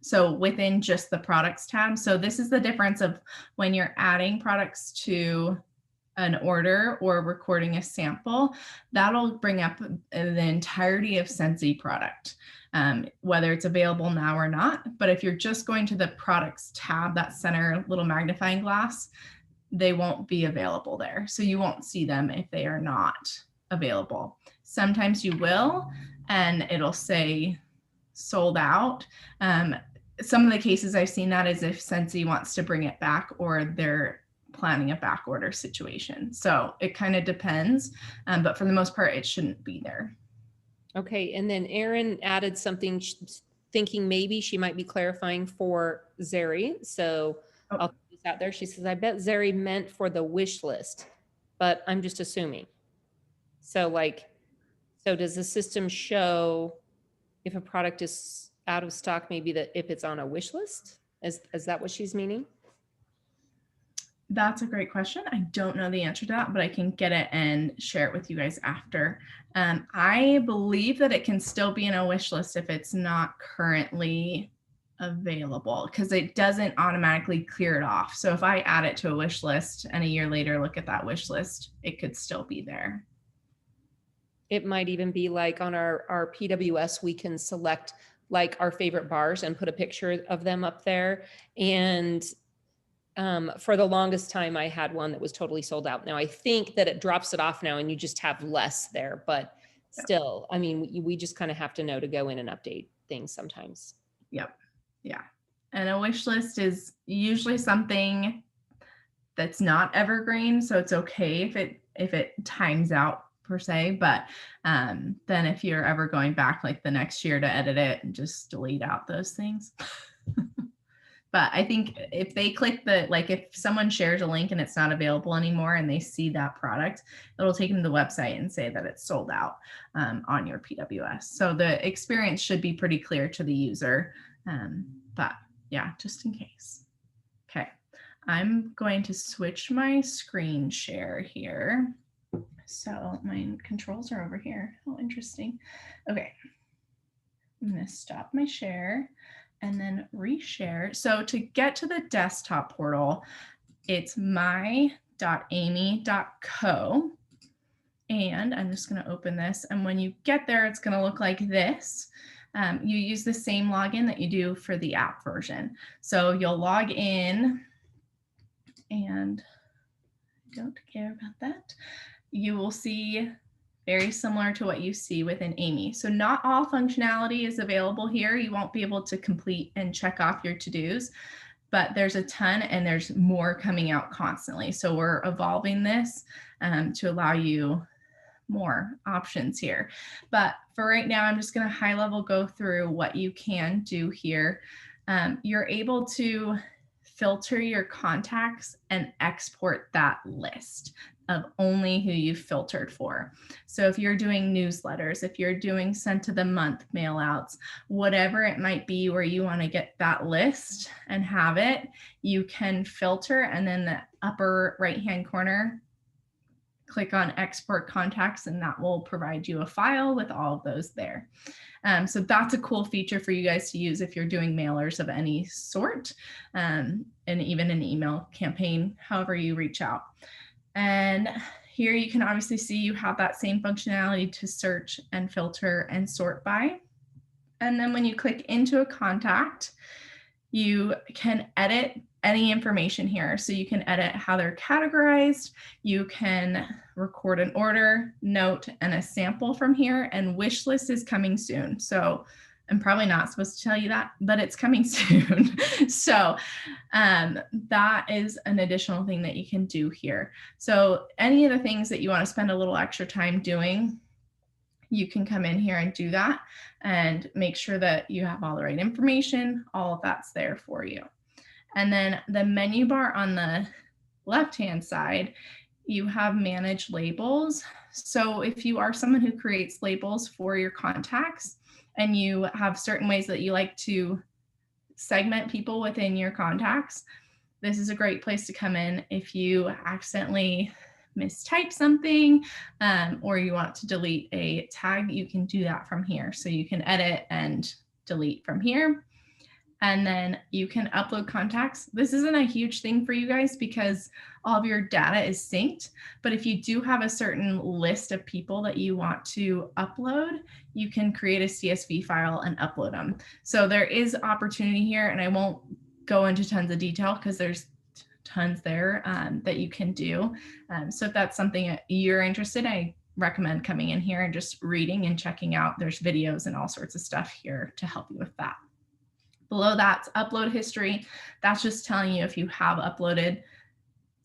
so within just the products tab. So this is the difference of when you're adding products to an order or recording a sample, that'll bring up the entirety of Scentsy product, whether it's available now or not. But if you're just going to the products tab, that center little magnifying glass, they won't be available there. So you won't see them if they are not available. Sometimes you will, and it'll say sold out. Some of the cases I've seen that is if Scentsy wants to bring it back or they're planning a back order situation. So it kind of depends, but for the most part, it shouldn't be there. Okay, and then Erin added something, thinking maybe she might be clarifying for Zeri. So I'll put this out there. She says, I bet Zeri meant for the wish list, but I'm just assuming. So does the system show if a product is out of stock, maybe that if it's on a wish list? Is that what she's meaning? That's a great question. I don't know the answer to that, but I can get it and share it with you guys after. I believe that it can still be in a wish list if it's not currently available, because it doesn't automatically clear it off. So if I add it to a wish list and a year later look at that wish list, it could still be there. It might even be like on our PWS, we can select like our favorite bars and put a picture of them up there. And for the longest time, I had one that was totally sold out. Now I think that it drops it off now and you just have less there, but still, I mean, we just kind of have to know to go in and update things sometimes. Yep. Yeah. And a wish list is usually something that's not evergreen. So it's okay if it times out per se, but then if you're ever going back like the next year to edit it, just delete out those things. But I think if they click if someone shares a link and it's not available anymore and they see that product, it'll take them to the website and say that it's sold out on your PWS. So the experience should be pretty clear to the user. But yeah, just in case. Okay, I'm going to switch my screen share here. So my controls are over here. Oh, interesting. Okay, I'm going to stop my share and then reshare. So to get to the desktop portal, it's my.amy.co. And I'm just going to open this. And when you get there, it's going to look like this. You use the same login that you do for the app version. So you'll log in, and I don't care about that. You will see very similar to what you see within Amy. So not all functionality is available here. You won't be able to complete and check off your to-dos, but there's a ton and there's more coming out constantly. So we're evolving this to allow you more options here. But for right now, I'm just going to high level go through what you can do here. You're able to filter your contacts and export that list of only who you filtered for. So if you're doing newsletters, if you're doing sent of the month mail outs, whatever it might be where you want to get that list and have it, you can filter, and then the upper right hand corner, click on export contacts, and that will provide you a file with all of those there. So that's a cool feature for you guys to use if you're doing mailers of any sort, and even an email campaign, however you reach out. And here you can obviously see you have that same functionality to search and filter and sort by. And then when you click into a contact, you can edit any information here. So you can edit how they're categorized. You can record an order, note, and a sample from here. And wish list is coming soon. So I'm probably not supposed to tell you that, but it's coming soon. So that is an additional thing that you can do here. So any of the things that you want to spend a little extra time doing, you can come in here and do that and make sure that you have all the right information. All of that's there for you. And then the menu bar on the left-hand side, you have manage labels. So if you are someone who creates labels for your contacts and you have certain ways that you like to segment people within your contacts, this is a great place to come in. If you accidentally mistype something or you want to delete a tag, you can do that from here. So you can edit and delete from here. And then you can upload contacts. This isn't a huge thing for you guys because all of your data is synced. But if you do have a certain list of people that you want to upload, you can create a CSV file and upload them. So there is opportunity here, and I won't go into tons of detail because there's tons there that you can do. So if that's something that you're interested in, I recommend coming in here and just reading and checking out. There's videos and all sorts of stuff here to help you with that. Below that's upload history. That's just telling you if you have uploaded,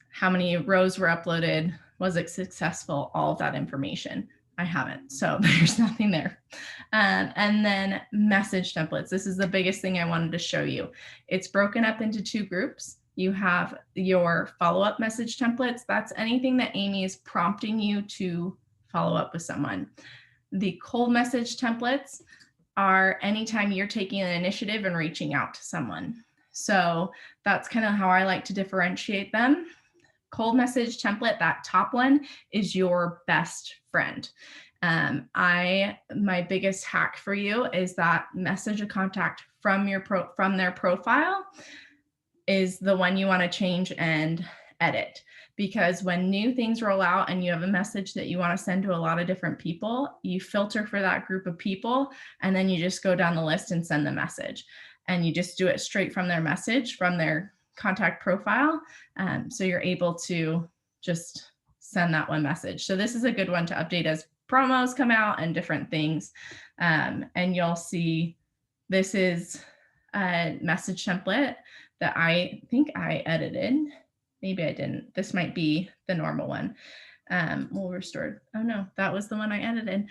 how many rows were uploaded, was it successful, all of that information. I haven't, so there's nothing there. And then message templates. This is the biggest thing I wanted to show you. It's broken up into 2 groups. You have your follow-up message templates. That's anything that Amy is prompting you to follow up with someone. The cold message templates are anytime you're taking an initiative and reaching out to someone. So that's kind of how I like to differentiate them. Cold message template, that top one, is your best friend. My biggest hack for you is that message a contact from their profile is the one you want to change and edit. Because when new things roll out and you have a message that you want to send to a lot of different people, you filter for that group of people, and then you just go down the list and send the message. And you just do it straight from their message, from their contact profile. So you're able to just send that one message. So this is a good one to update as promos come out and different things. And you'll see this is a message template that I think I edited. Maybe I didn't. This might be the normal one. We'll restore. Oh no, that was the one I edited.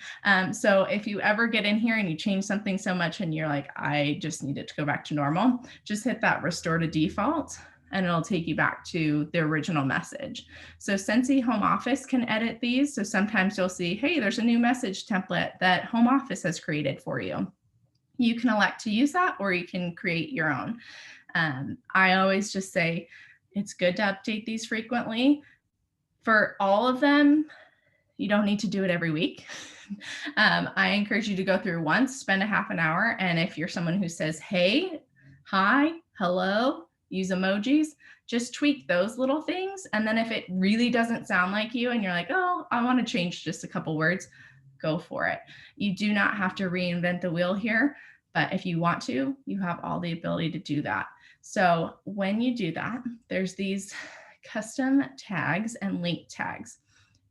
So if you ever get in here and you change something so much and you're like, I just need it to go back to normal, just hit that restore to default and it'll take you back to the original message. So Sensi Home Office can edit these. So sometimes you'll see, hey, there's a new message template that Home Office has created for you. You can elect to use that or you can create your own. I always just say, it's good to update these frequently. For all of them, you don't need to do it every week. I encourage you to go through once, spend a half an hour. And if you're someone who says, hey, hi, hello, use emojis, just tweak those little things. And then if it really doesn't sound like you and you're like, oh, I want to change just a couple words, go for it. You do not have to reinvent the wheel here, but if you want to, you have all the ability to do that. So when you do that, there's these custom tags and link tags.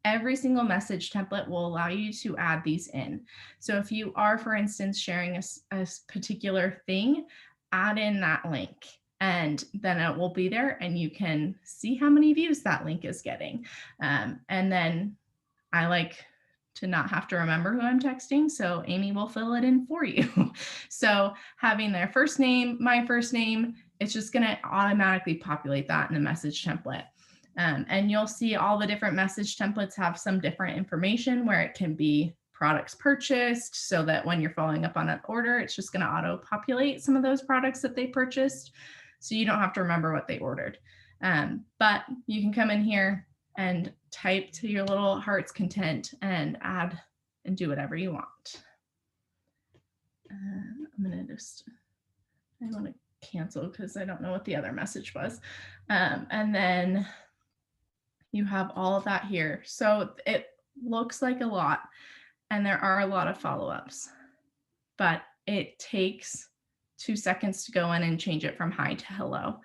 Every single message template will allow you to add these in. So if you are, for instance, sharing a particular thing, add in that link and then it will be there and you can see how many views that link is getting. And then I like to not have to remember who I'm texting, so Amy will fill it in for you. So having their first name, my first name, it's just going to automatically populate that in the message template. And you'll see all the different message templates have some different information where it can be products purchased so that when you're following up on an order, it's just going to auto populate some of those products that they purchased. So you don't have to remember what they ordered. But you can come in here and type to your little heart's content and add and do whatever you want. I'm going to I want to cancel because I don't know what the other message was. And then you have all of that here. So it looks like a lot and there are a lot of follow-ups, but it takes 2 seconds to go in and change it from hi to hello.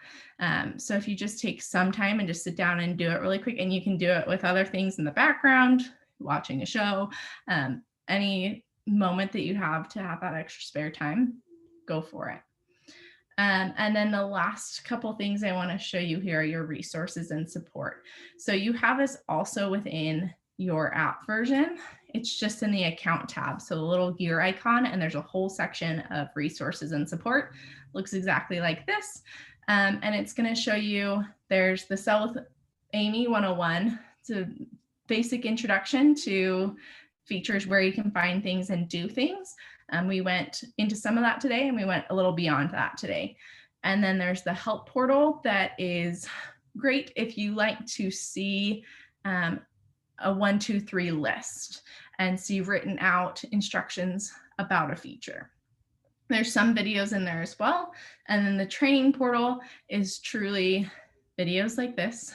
So if you just take some time and just sit down and do it really quick, and you can do it with other things in the background, watching a show, any moment that you have to have that extra spare time, go for it. And then the last couple things I want to show you here are your resources and support. So you have this also within your app version. It's just in the account tab. So the little gear icon, and there's a whole section of resources and support. Looks exactly like this. And it's going to show you there's the Sell with Amy 101. it's a basic introduction to features where you can find things and do things. We went into some of that today, and we went a little beyond that today. And then there's the help portal that is great if you like to see a 1, 2, 3 list and see written out instructions about a feature. There's some videos in there as well. And then the training portal is truly videos like this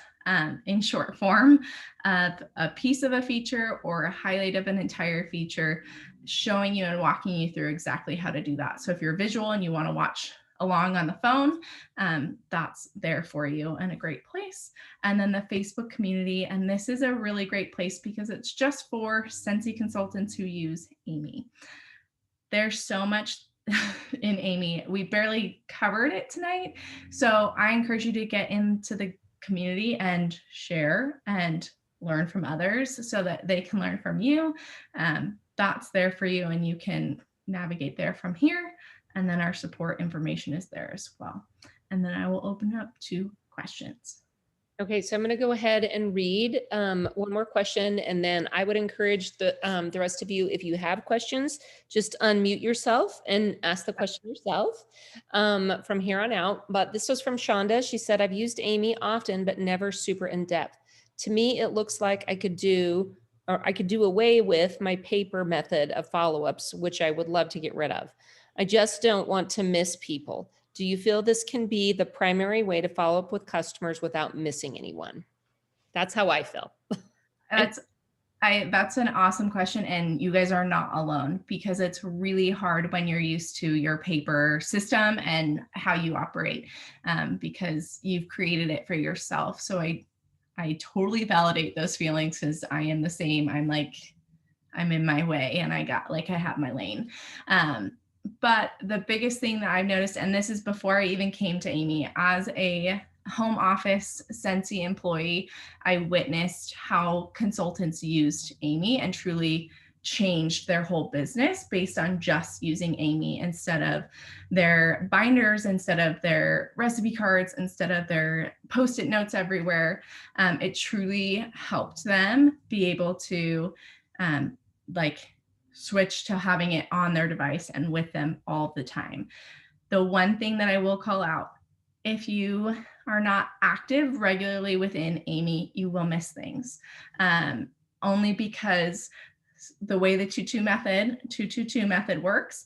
in short form of a piece of a feature or a highlight of an entire feature, showing you and walking you through exactly how to do that. So if you're visual and you want to watch along on the phone, that's there for you and a great place. And then the Facebook community, and this is a really great place because it's just for Scentsy consultants who use Amy. There's so much in Amy. We barely covered it tonight. So I encourage you to get into the community and share and learn from others so that they can learn from you. That's there for you, and you can navigate there from here. And then our support information is there as well. And then I will open up to questions. Okay, so I'm going to go ahead and read one more question, and then I would encourage the rest of you, if you have questions, just unmute yourself and ask the question yourself from here on out. But this was from Shonda. She said, I've used Amy often, but never super in depth. To me, it looks like I could do away with my paper method of follow-ups, which I would love to get rid of. I just don't want to miss people. Do you feel this can be the primary way to follow up with customers without missing anyone? That's how I feel. That's an awesome question. And you guys are not alone, because it's really hard when you're used to your paper system and how you operate, because you've created it for yourself. So I totally validate those feelings, because I am the same. I'm in my way, and I have my lane. But the biggest thing that I've noticed, and this is before I even came to Amy, as a home office Scentsy employee, I witnessed how consultants used Amy and truly changed their whole business based on just using Amy instead of their binders, instead of their recipe cards, instead of their Post-it notes everywhere. It truly helped them be able to switch to having it on their device and with them all the time. The one thing that I will call out, if you are not active regularly within Amy, you will miss things. Only because the way the 222 method works,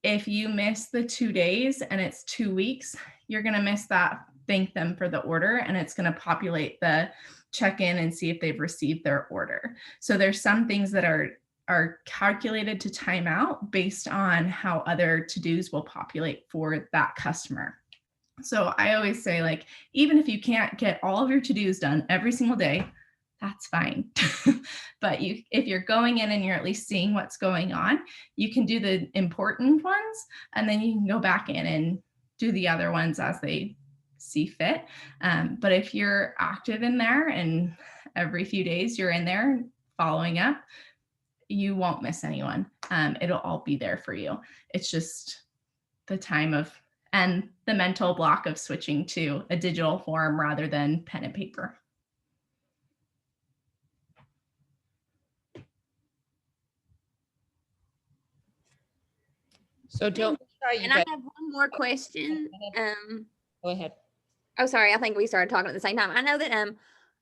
if you miss the 2 days and it's 2 weeks, you're going to miss that thank them for the order, and it's going to populate the check-in and see if they've received their order. So there's some things that are calculated to time out based on how other to-dos will populate for that customer. So I always say, even if you can't get all of your to-dos done every single day, that's fine. But if you're going in and you're at least seeing what's going on, you can do the important ones, and then you can go back in and do the other ones as they see fit. But if you're active in there and every few days you're in there following up, you won't miss anyone. It'll all be there for you. It's just the time and the mental block of switching to a digital form rather than pen and paper. So don't try. And I have one more question. Go ahead. Oh, sorry. I think we started talking at the same time. I know that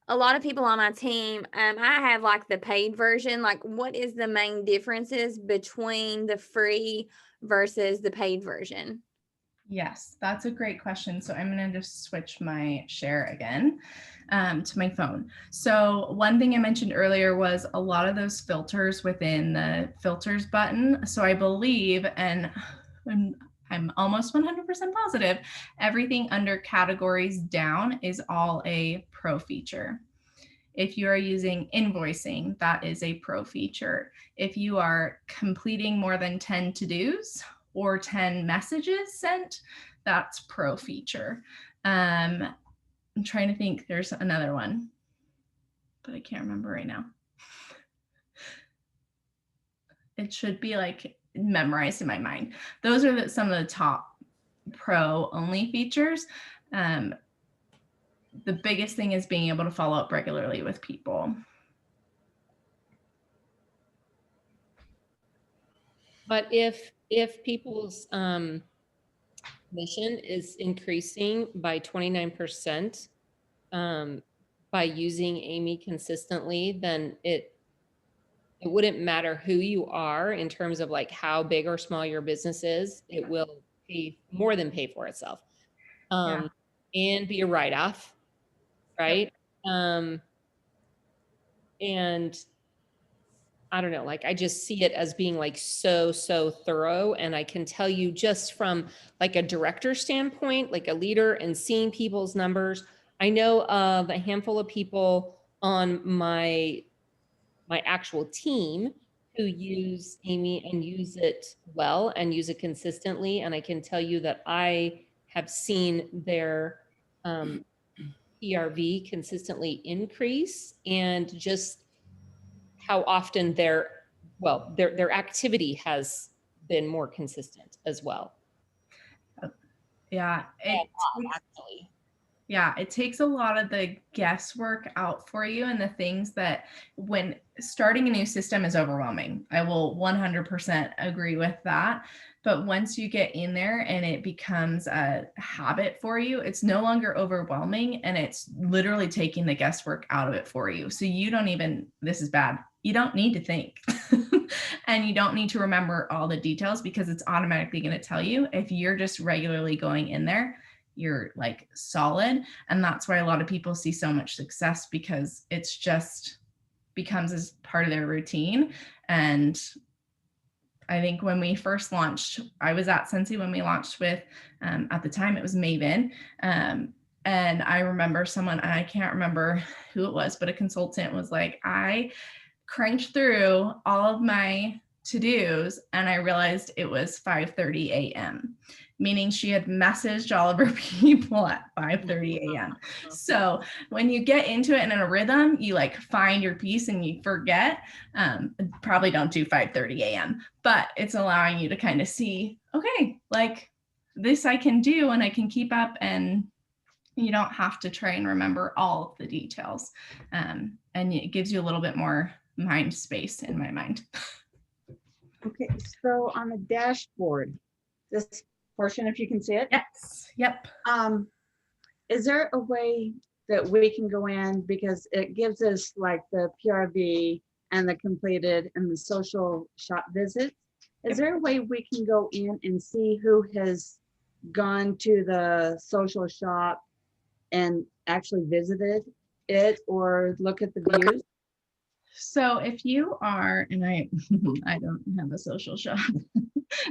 a lot of people on my team, I have the paid version. What is the main differences between the free versus the paid version? Yes, that's a great question. So I'm going to just switch my share again to my phone. So one thing I mentioned earlier was a lot of those filters within the filters button. So I believe, and I'm almost 100% positive, everything under categories down is all a pro feature. If you are using invoicing, that is a pro feature. If you are completing more than 10 to-dos or 10 messages sent, that's pro feature. I'm trying to think, there's another one, but I can't remember right now. It should be memorized in my mind. Those are some of the top pro only features. the biggest thing is being able to follow up regularly with people. But if people's commission is increasing by 29% by using Amy consistently, then it wouldn't matter who you are in terms of like how big or small your business is. It will pay more than pay for itself, and be a write-off, right? And I don't know, like I just see it as being like so thorough. And I can tell you just from like a director standpoint, like a leader and seeing people's numbers, I know of a handful of people on my actual team who use Amy and use it well and use it consistently. And I can tell you that I have seen their PRV consistently increase, and just how often their activity has been more consistent as well. Yeah, it takes a lot of the guesswork out for you, and the things that when starting a new system is overwhelming. I will 100% agree with that. But once you get in there and it becomes a habit for you, it's no longer overwhelming, and it's literally taking the guesswork out of it for you. So you don't even, this is bad, you don't need to think. And you don't need to remember all the details, because it's automatically going to tell you. If you're just regularly going in there, you're like solid. And that's why a lot of people see so much success, because it's just becomes as part of their routine. And I think when we first launched, I was at Scentsy when we launched with, at the time it was Maven. And I remember someone, I can't remember who it was, but a consultant was like, I cranked through all of my to-dos and I realized it was 5:30 a.m., meaning she had messaged all of her people at 5:30 a.m. So when you get into it and in a rhythm, you like find your peace and you forget. Probably don't do 5:30 a.m., but it's allowing you to kind of see, okay, like this I can do and I can keep up, and you don't have to try and remember all of the details. And it gives you a little bit more mind space in my mind. Okay, so on the dashboard, this portion, if you can see it. Yes. Yep. Is there a way that we can go in, because it gives us like the PRV and the completed and the social shop visits? Is there a way we can go in and see who has gone to the social shop and actually visited it, or look at the views? So if you are, and I don't have a social shop.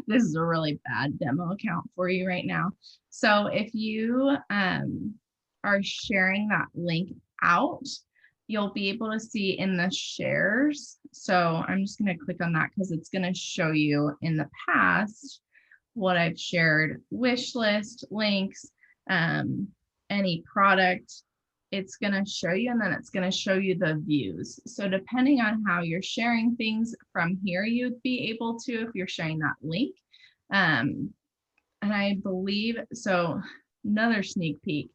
This is a really bad demo account for you right now. So if you are sharing that link out, you'll be able to see in the shares. So I'm just going to click on that because it's going to show you in the past what I've shared: wish list, links, any product. It's going to show you, and then it's going to show you the views. So depending on how you're sharing things from here, you'd be able to, if you're sharing that link. And I believe, so another sneak peek,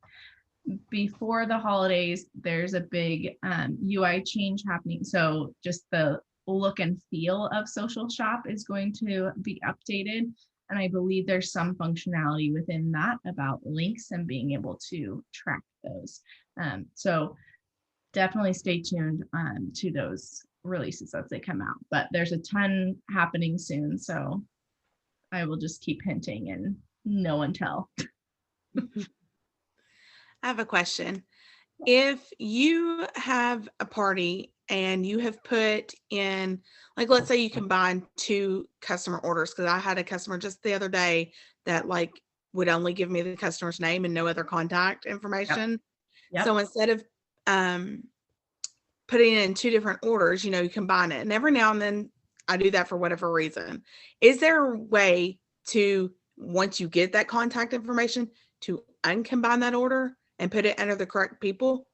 before the holidays, there's a big UI change happening. So just the look and feel of Social Shop is going to be updated. And I believe there's some functionality within that about links and being able to track those. So definitely stay tuned to those releases as they come out. But there's a ton happening soon. So I will just keep hinting and no one tell. I have a question. If you have a party and you have put in, like, let's say you combine 2 customer orders, because I had a customer just the other day that like would only give me the customer's name and no other contact information. Yep. So instead of putting in 2 different orders, you combine it. And every now and then I do that for whatever reason. Is there a way to, once you get that contact information, to uncombine that order and put it under the correct people?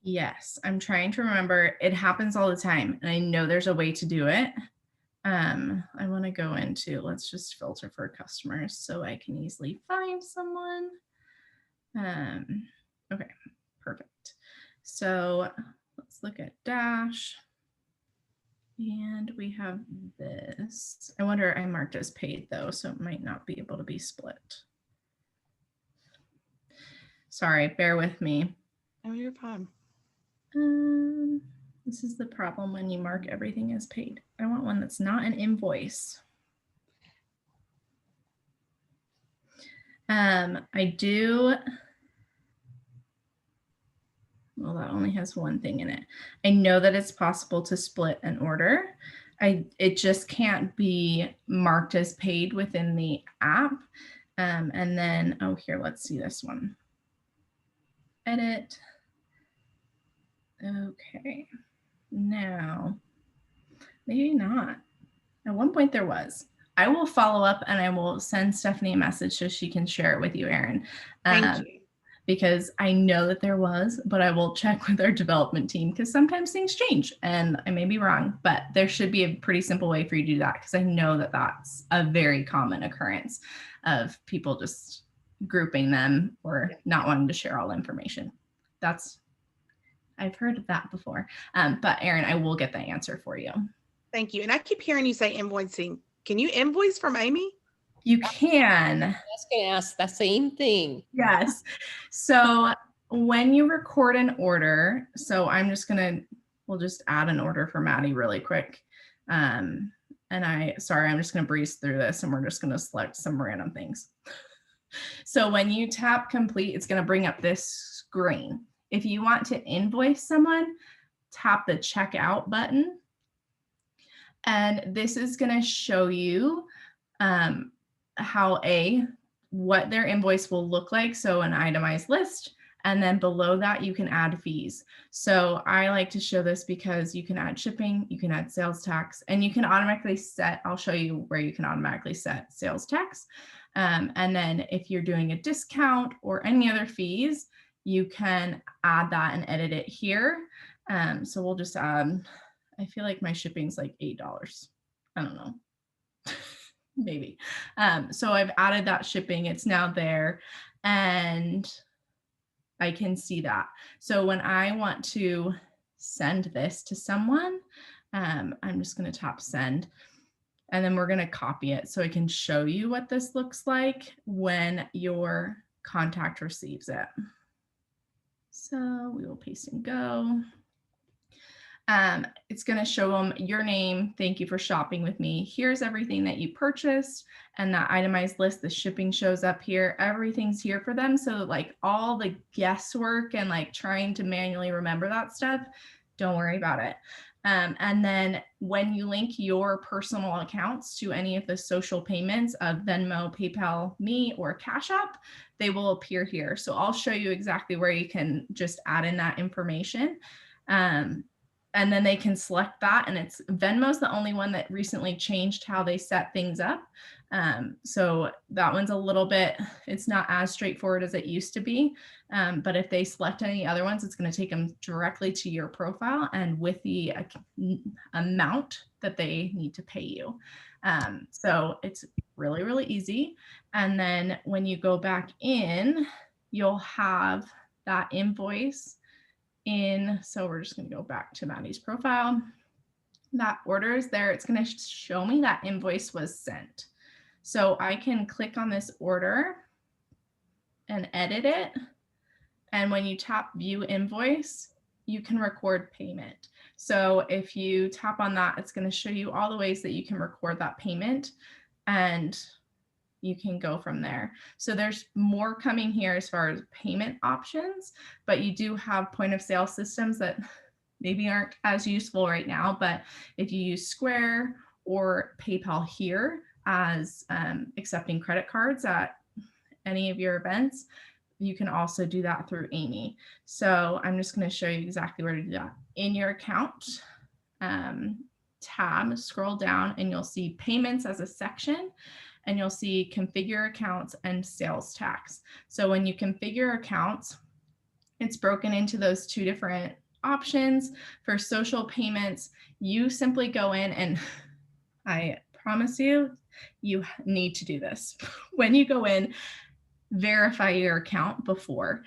Yes, I'm trying to remember. It happens all the time, and I know there's a way to do it. I want to go into, let's just filter for customers so I can easily find someone. Okay, perfect. So let's look at Dash. And we have this. I wonder, I marked as paid though, so it might not be able to be split. Sorry, bear with me. Oh, you're fine. This is the problem when you mark everything as paid. I want one that's not an invoice. I do. Well, that only has one thing in it. I know that it's possible to split an order. It just can't be marked as paid within the app. And then, oh, here, let's see this one. Edit. Okay. Now, maybe not. At one point there was. I will follow up and I will send Stephanie a message so she can share it with you, Erin. Thank you. Because I know that there was, but I will check with our development team because sometimes things change and I may be wrong, but there should be a pretty simple way for you to do that because I know that that's a very common occurrence of people just grouping them or not wanting to share all information. I've heard of that before, but Erin, I will get the answer for you. Thank you. And I keep hearing you say invoicing. Can you invoice from Amy? You can. I was going to ask the same thing. Yes. So when you record an order, so we'll just add an order for Maddie really quick. I'm just going to breeze through this and we're just going to select some random things. So when you tap complete, it's going to bring up this screen. If you want to invoice someone, tap the checkout button. And this is going to show you what their invoice will look like. So an itemized list. And then below that, you can add fees. So I like to show this because you can add shipping, you can add sales tax, and you can automatically set, I'll show you where you can automatically set sales tax. And then if you're doing a discount or any other fees, you can add that and edit it here. So we'll just add, I feel like my shipping's like $8. I don't know. Maybe. So I've added that shipping, it's now there and I can see that. So when I want to send this to someone, I'm just going to tap send and then we're going to copy it so I can show you what this looks like when your contact receives it. So we will paste and go. It's going to show them your name. Thank you for shopping with me. Here's everything that you purchased and that itemized list. The shipping shows up here. Everything's here for them. So like all the guesswork and like trying to manually remember that stuff, don't worry about it. And then when you link your personal accounts to any of the social payments of Venmo, PayPal, Me, or Cash App, they will appear here. So I'll show you exactly where you can just add in that information. And then they can select that, and Venmo's the only one that recently changed how they set things up. So that one's a little bit, it's not as straightforward as it used to be. But if they select any other ones, it's going to take them directly to your profile and with the amount that they need to pay you. So it's really, really easy. And then when you go back in, you'll have that invoice in, so we're just going to go back to Maddie's profile. That order is there. It's going to show me that invoice was sent. So I can click on this order and edit it. And when you tap view invoice, you can record payment. So if you tap on that, it's going to show you all the ways that you can record that payment and you can go from there. So there's more coming here as far as payment options, but you do have point of sale systems that maybe aren't as useful right now. But if you use Square or PayPal here as accepting credit cards at any of your events, you can also do that through Amy. So I'm just going to show you exactly where to do that. In your account tab, scroll down and you'll see payments as a section. And you'll see configure accounts and sales tax. So when you configure accounts, it's broken into those two different options. For social payments, you simply go in and I promise you, you need to do this. When you go in, verify your account before.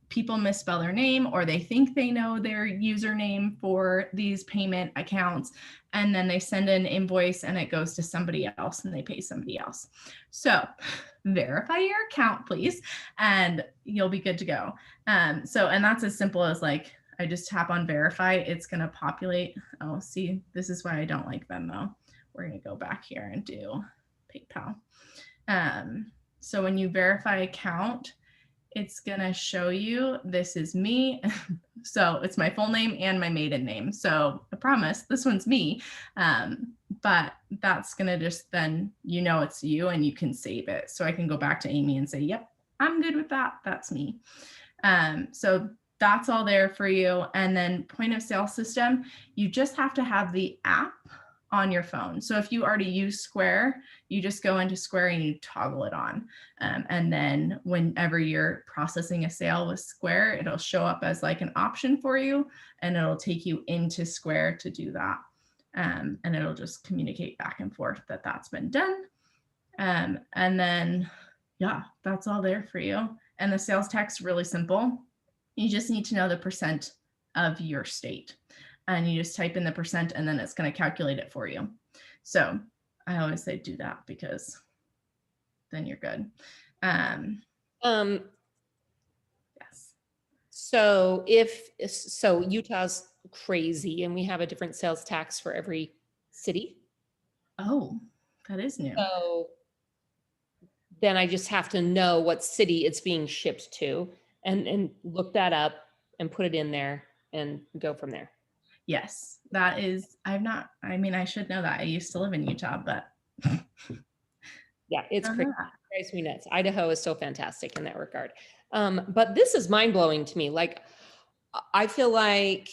People misspell their name, or they think they know their username for these payment accounts, and then they send an invoice and it goes to somebody else and they pay somebody else. So verify your account, please, and you'll be good to go. And that's as simple as like, I just tap on verify, it's going to populate. Oh, see, this is why I don't like Venmo. We're going to go back here and do PayPal. So when you verify account, it's going to show you, this is me. So it's my full name and my maiden name. So I promise this one's me. But that's going to just then, it's you and you can save it. So I can go back to Amy and say, yep, I'm good with that. That's me. So that's all there for you. And then point of sale system, you just have to have the app on your phone. So if you already use Square, you just go into Square and you toggle it on. And then whenever you're processing a sale with Square, it'll show up as like an option for you, and it'll take you into Square to do that. And it'll just communicate back and forth that that's been done. And then, yeah, that's all there for you. And the sales tax, really simple. You just need to know the percent of your state. And you just type in the percent and then it's going to calculate it for you. So I always say do that because then you're good. Yes. So Utah's crazy and we have a different sales tax for every city. Oh, that is new. So then I just have to know what city it's being shipped to and look that up and put it in there and go from there. Yes, that is, I should know that. I used to live in Utah, but. Yeah, it's crazy. It drives me nuts. Idaho is so fantastic in that regard. But this is mind blowing to me. Like, I feel like,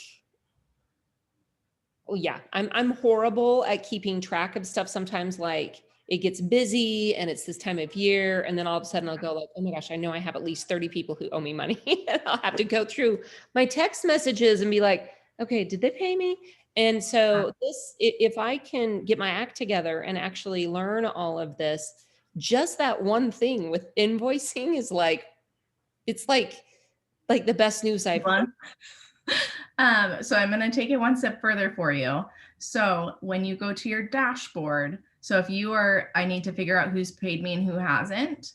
oh yeah, I'm horrible at keeping track of stuff sometimes. Like it gets busy and it's this time of year. And then all of a sudden I'll go like, oh my gosh, I know I have at least 30 people who owe me money. And I'll have to go through my text messages and be like, okay, did they pay me? And so if I can get my act together and actually learn all of this, just that one thing with invoicing is like, it's like the best news I've heard. So I'm going to take it one step further for you. So when you go to your dashboard, so if I need to figure out who's paid me and who hasn't,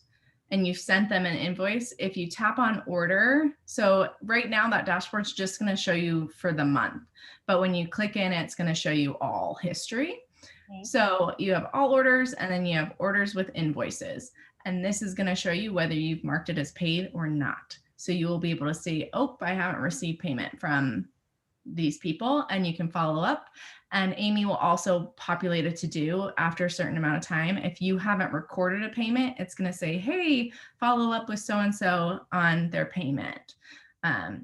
and you've sent them an invoice, if you tap on order, so right now that dashboard's just going to show you for the month, but when you click in, it's going to show you all history. Okay. So you have all orders and then you have orders with invoices, and this is going to show you whether you've marked it as paid or not. So you will be able to see, oh, I haven't received payment from these people, and you can follow up. And Amy will also populate a to-do after a certain amount of time. If you haven't recorded a payment, it's going to say, hey, follow up with so-and-so on their payment.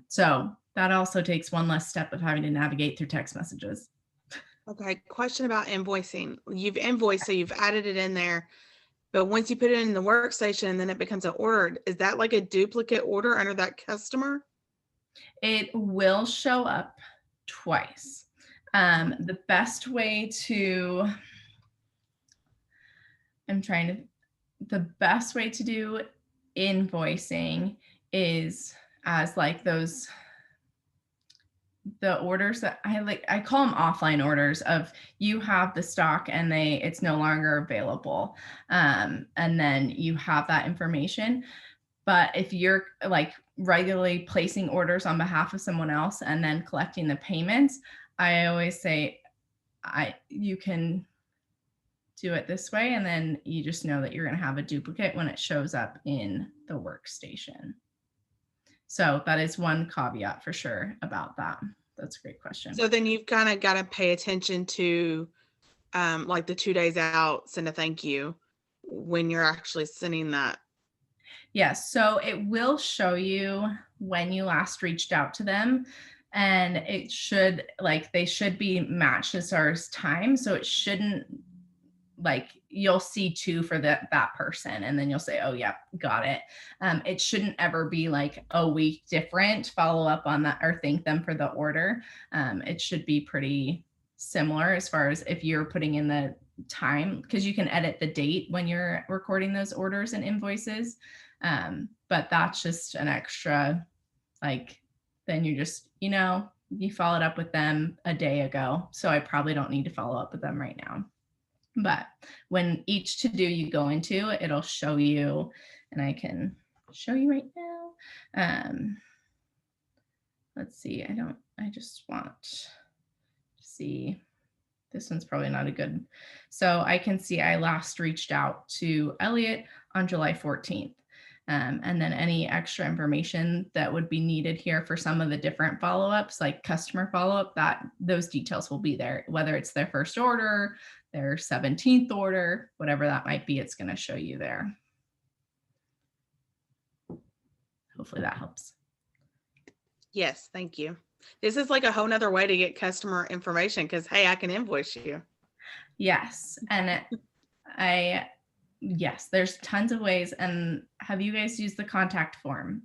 So that also takes one less step of having to navigate through text messages. Okay, question about invoicing. You've invoiced, so you've added it in there. But once you put it in the workstation and then it becomes an order, is that like a duplicate order under that customer? It will show up twice. The best way to do invoicing is as like the orders that I call them offline orders of you have the stock and it's no longer available. And then you have that information. But if you're like regularly placing orders on behalf of someone else and then collecting the payments, I always say you can do it this way, and then you just know that you're going to have a duplicate when it shows up in the workstation. So that is one caveat for sure about that. That's a great question. So then you've kind of got to pay attention to like the 2 days out, send a thank you when you're actually sending that. Yes. So it will show you when you last reached out to them, and it should they should be matched as far as time. So it shouldn't you'll see 2 for that person, and then you'll say, oh yeah, got it. It shouldn't ever be like a week different, follow up on that or thank them for the order. It should be pretty similar as far as if you're putting in the time, because you can edit the date when you're recording those orders and invoices. But that's just an extra, like, then you just, you followed up with them a day ago. So I probably don't need to follow up with them right now. But when each to do you go into, it'll show you, and I can show you right now. Let's see, I just want to see, this one's probably not a good. So I can see I last reached out to Elliot on July 14th. And then any extra information that would be needed here for some of the different follow-ups, like customer follow-up, that those details will be there, whether it's their first order, their 17th order, whatever that might be, it's going to show you there. Hopefully that helps. Yes, thank you. This is like a whole nother way to get customer information because, hey, I can invoice you. Yes. And yes, there's tons of ways. And have you guys used the contact form?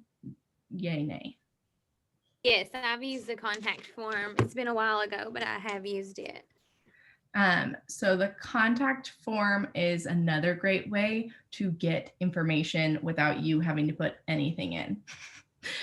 Yay, nay. Yes, I've used the contact form. It's been a while ago, but I have used it. So the contact form is another great way to get information without you having to put anything in.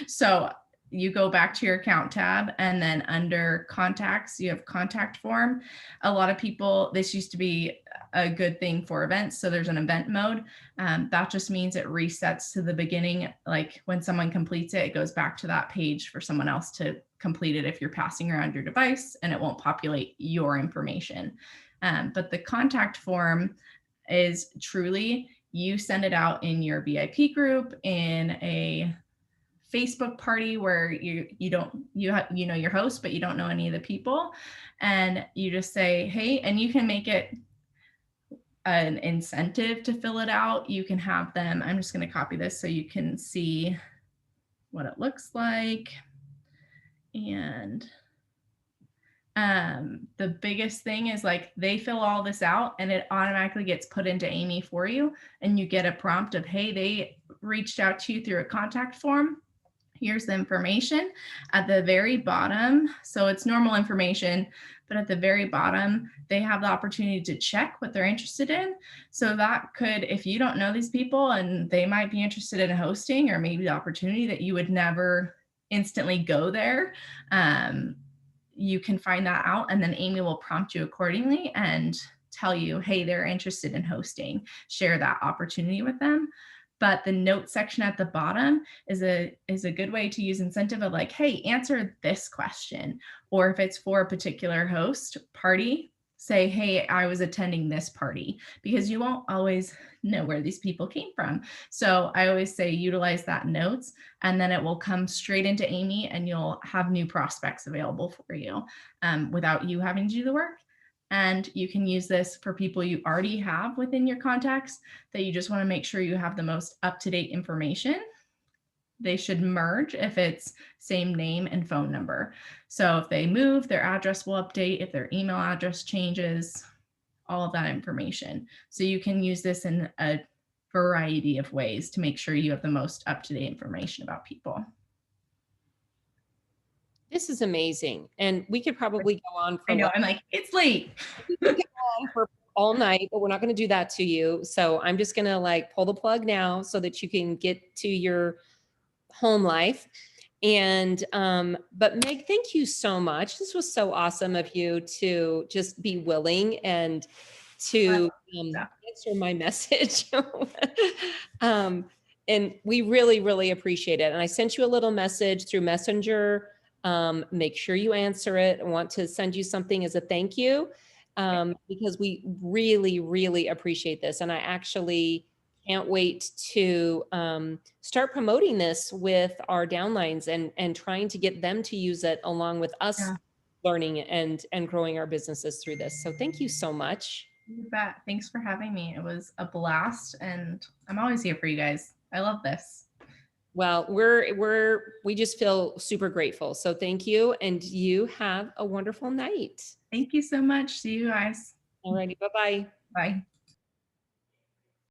So you go back to your account tab, and then under contacts, you have contact form. A lot of people, this used to be a good thing for events. So there's an event mode. That just means it resets to the beginning. Like when someone completes it, it goes back to that page for someone else to complete it if you're passing around your device, and it won't populate your information. But the contact form is truly, you send it out in your VIP group, in a Facebook party where you know your host, but you don't know any of the people, and you just say, hey, and you can make it an incentive to fill it out. You can have them, I'm just going to copy this so you can see what it looks like. And the biggest thing is, like, they fill all this out and it automatically gets put into Amy for you, and you get a prompt of, hey, they reached out to you through a contact form. Here's the information at the very bottom. So it's normal information, but at the very bottom, they have the opportunity to check what they're interested in. So that could, if you don't know these people and they might be interested in hosting, or maybe the opportunity that you would never instantly go there, you can find that out, and then Amy will prompt you accordingly and tell you, hey, they're interested in hosting, share that opportunity with them. But the note section at the bottom is a good way to use incentive of, like, hey, answer this question. Or if it's for a particular host party, say, hey, I was attending this party, because you won't always know where these people came from. So I always say utilize that notes, and then it will come straight into Amy, and you'll have new prospects available for you without you having to do the work. And you can use this for people you already have within your contacts that you just want to make sure you have the most up-to-date information. They should merge if it's same name and phone number. So if they move, their address will update. If their email address changes, all of that information. So you can use this in a variety of ways to make sure you have the most up-to-date information about people. This is amazing. And we could probably go on for I know, I'm like, it's late. for all night, but we're not going to do that to you. So I'm just going to, like, pull the plug now so that you can get to your home life. And but Meg, thank you so much. This was so awesome of you to just be willing and to answer my message. And we really, really appreciate it. And I sent you a little message through Messenger. Make sure you answer it. I want to send you something as a thank you, because we really, really appreciate this. And I actually can't wait to start promoting this with our downlines and trying to get them to use it along with us learning and growing our businesses through this. So thank you so much. You bet. Thanks for having me. It was a blast, and I'm always here for you guys. I love this. Well, we just feel super grateful. So thank you. And you have a wonderful night. Thank you so much. See you guys. All righty. Bye-bye. Bye.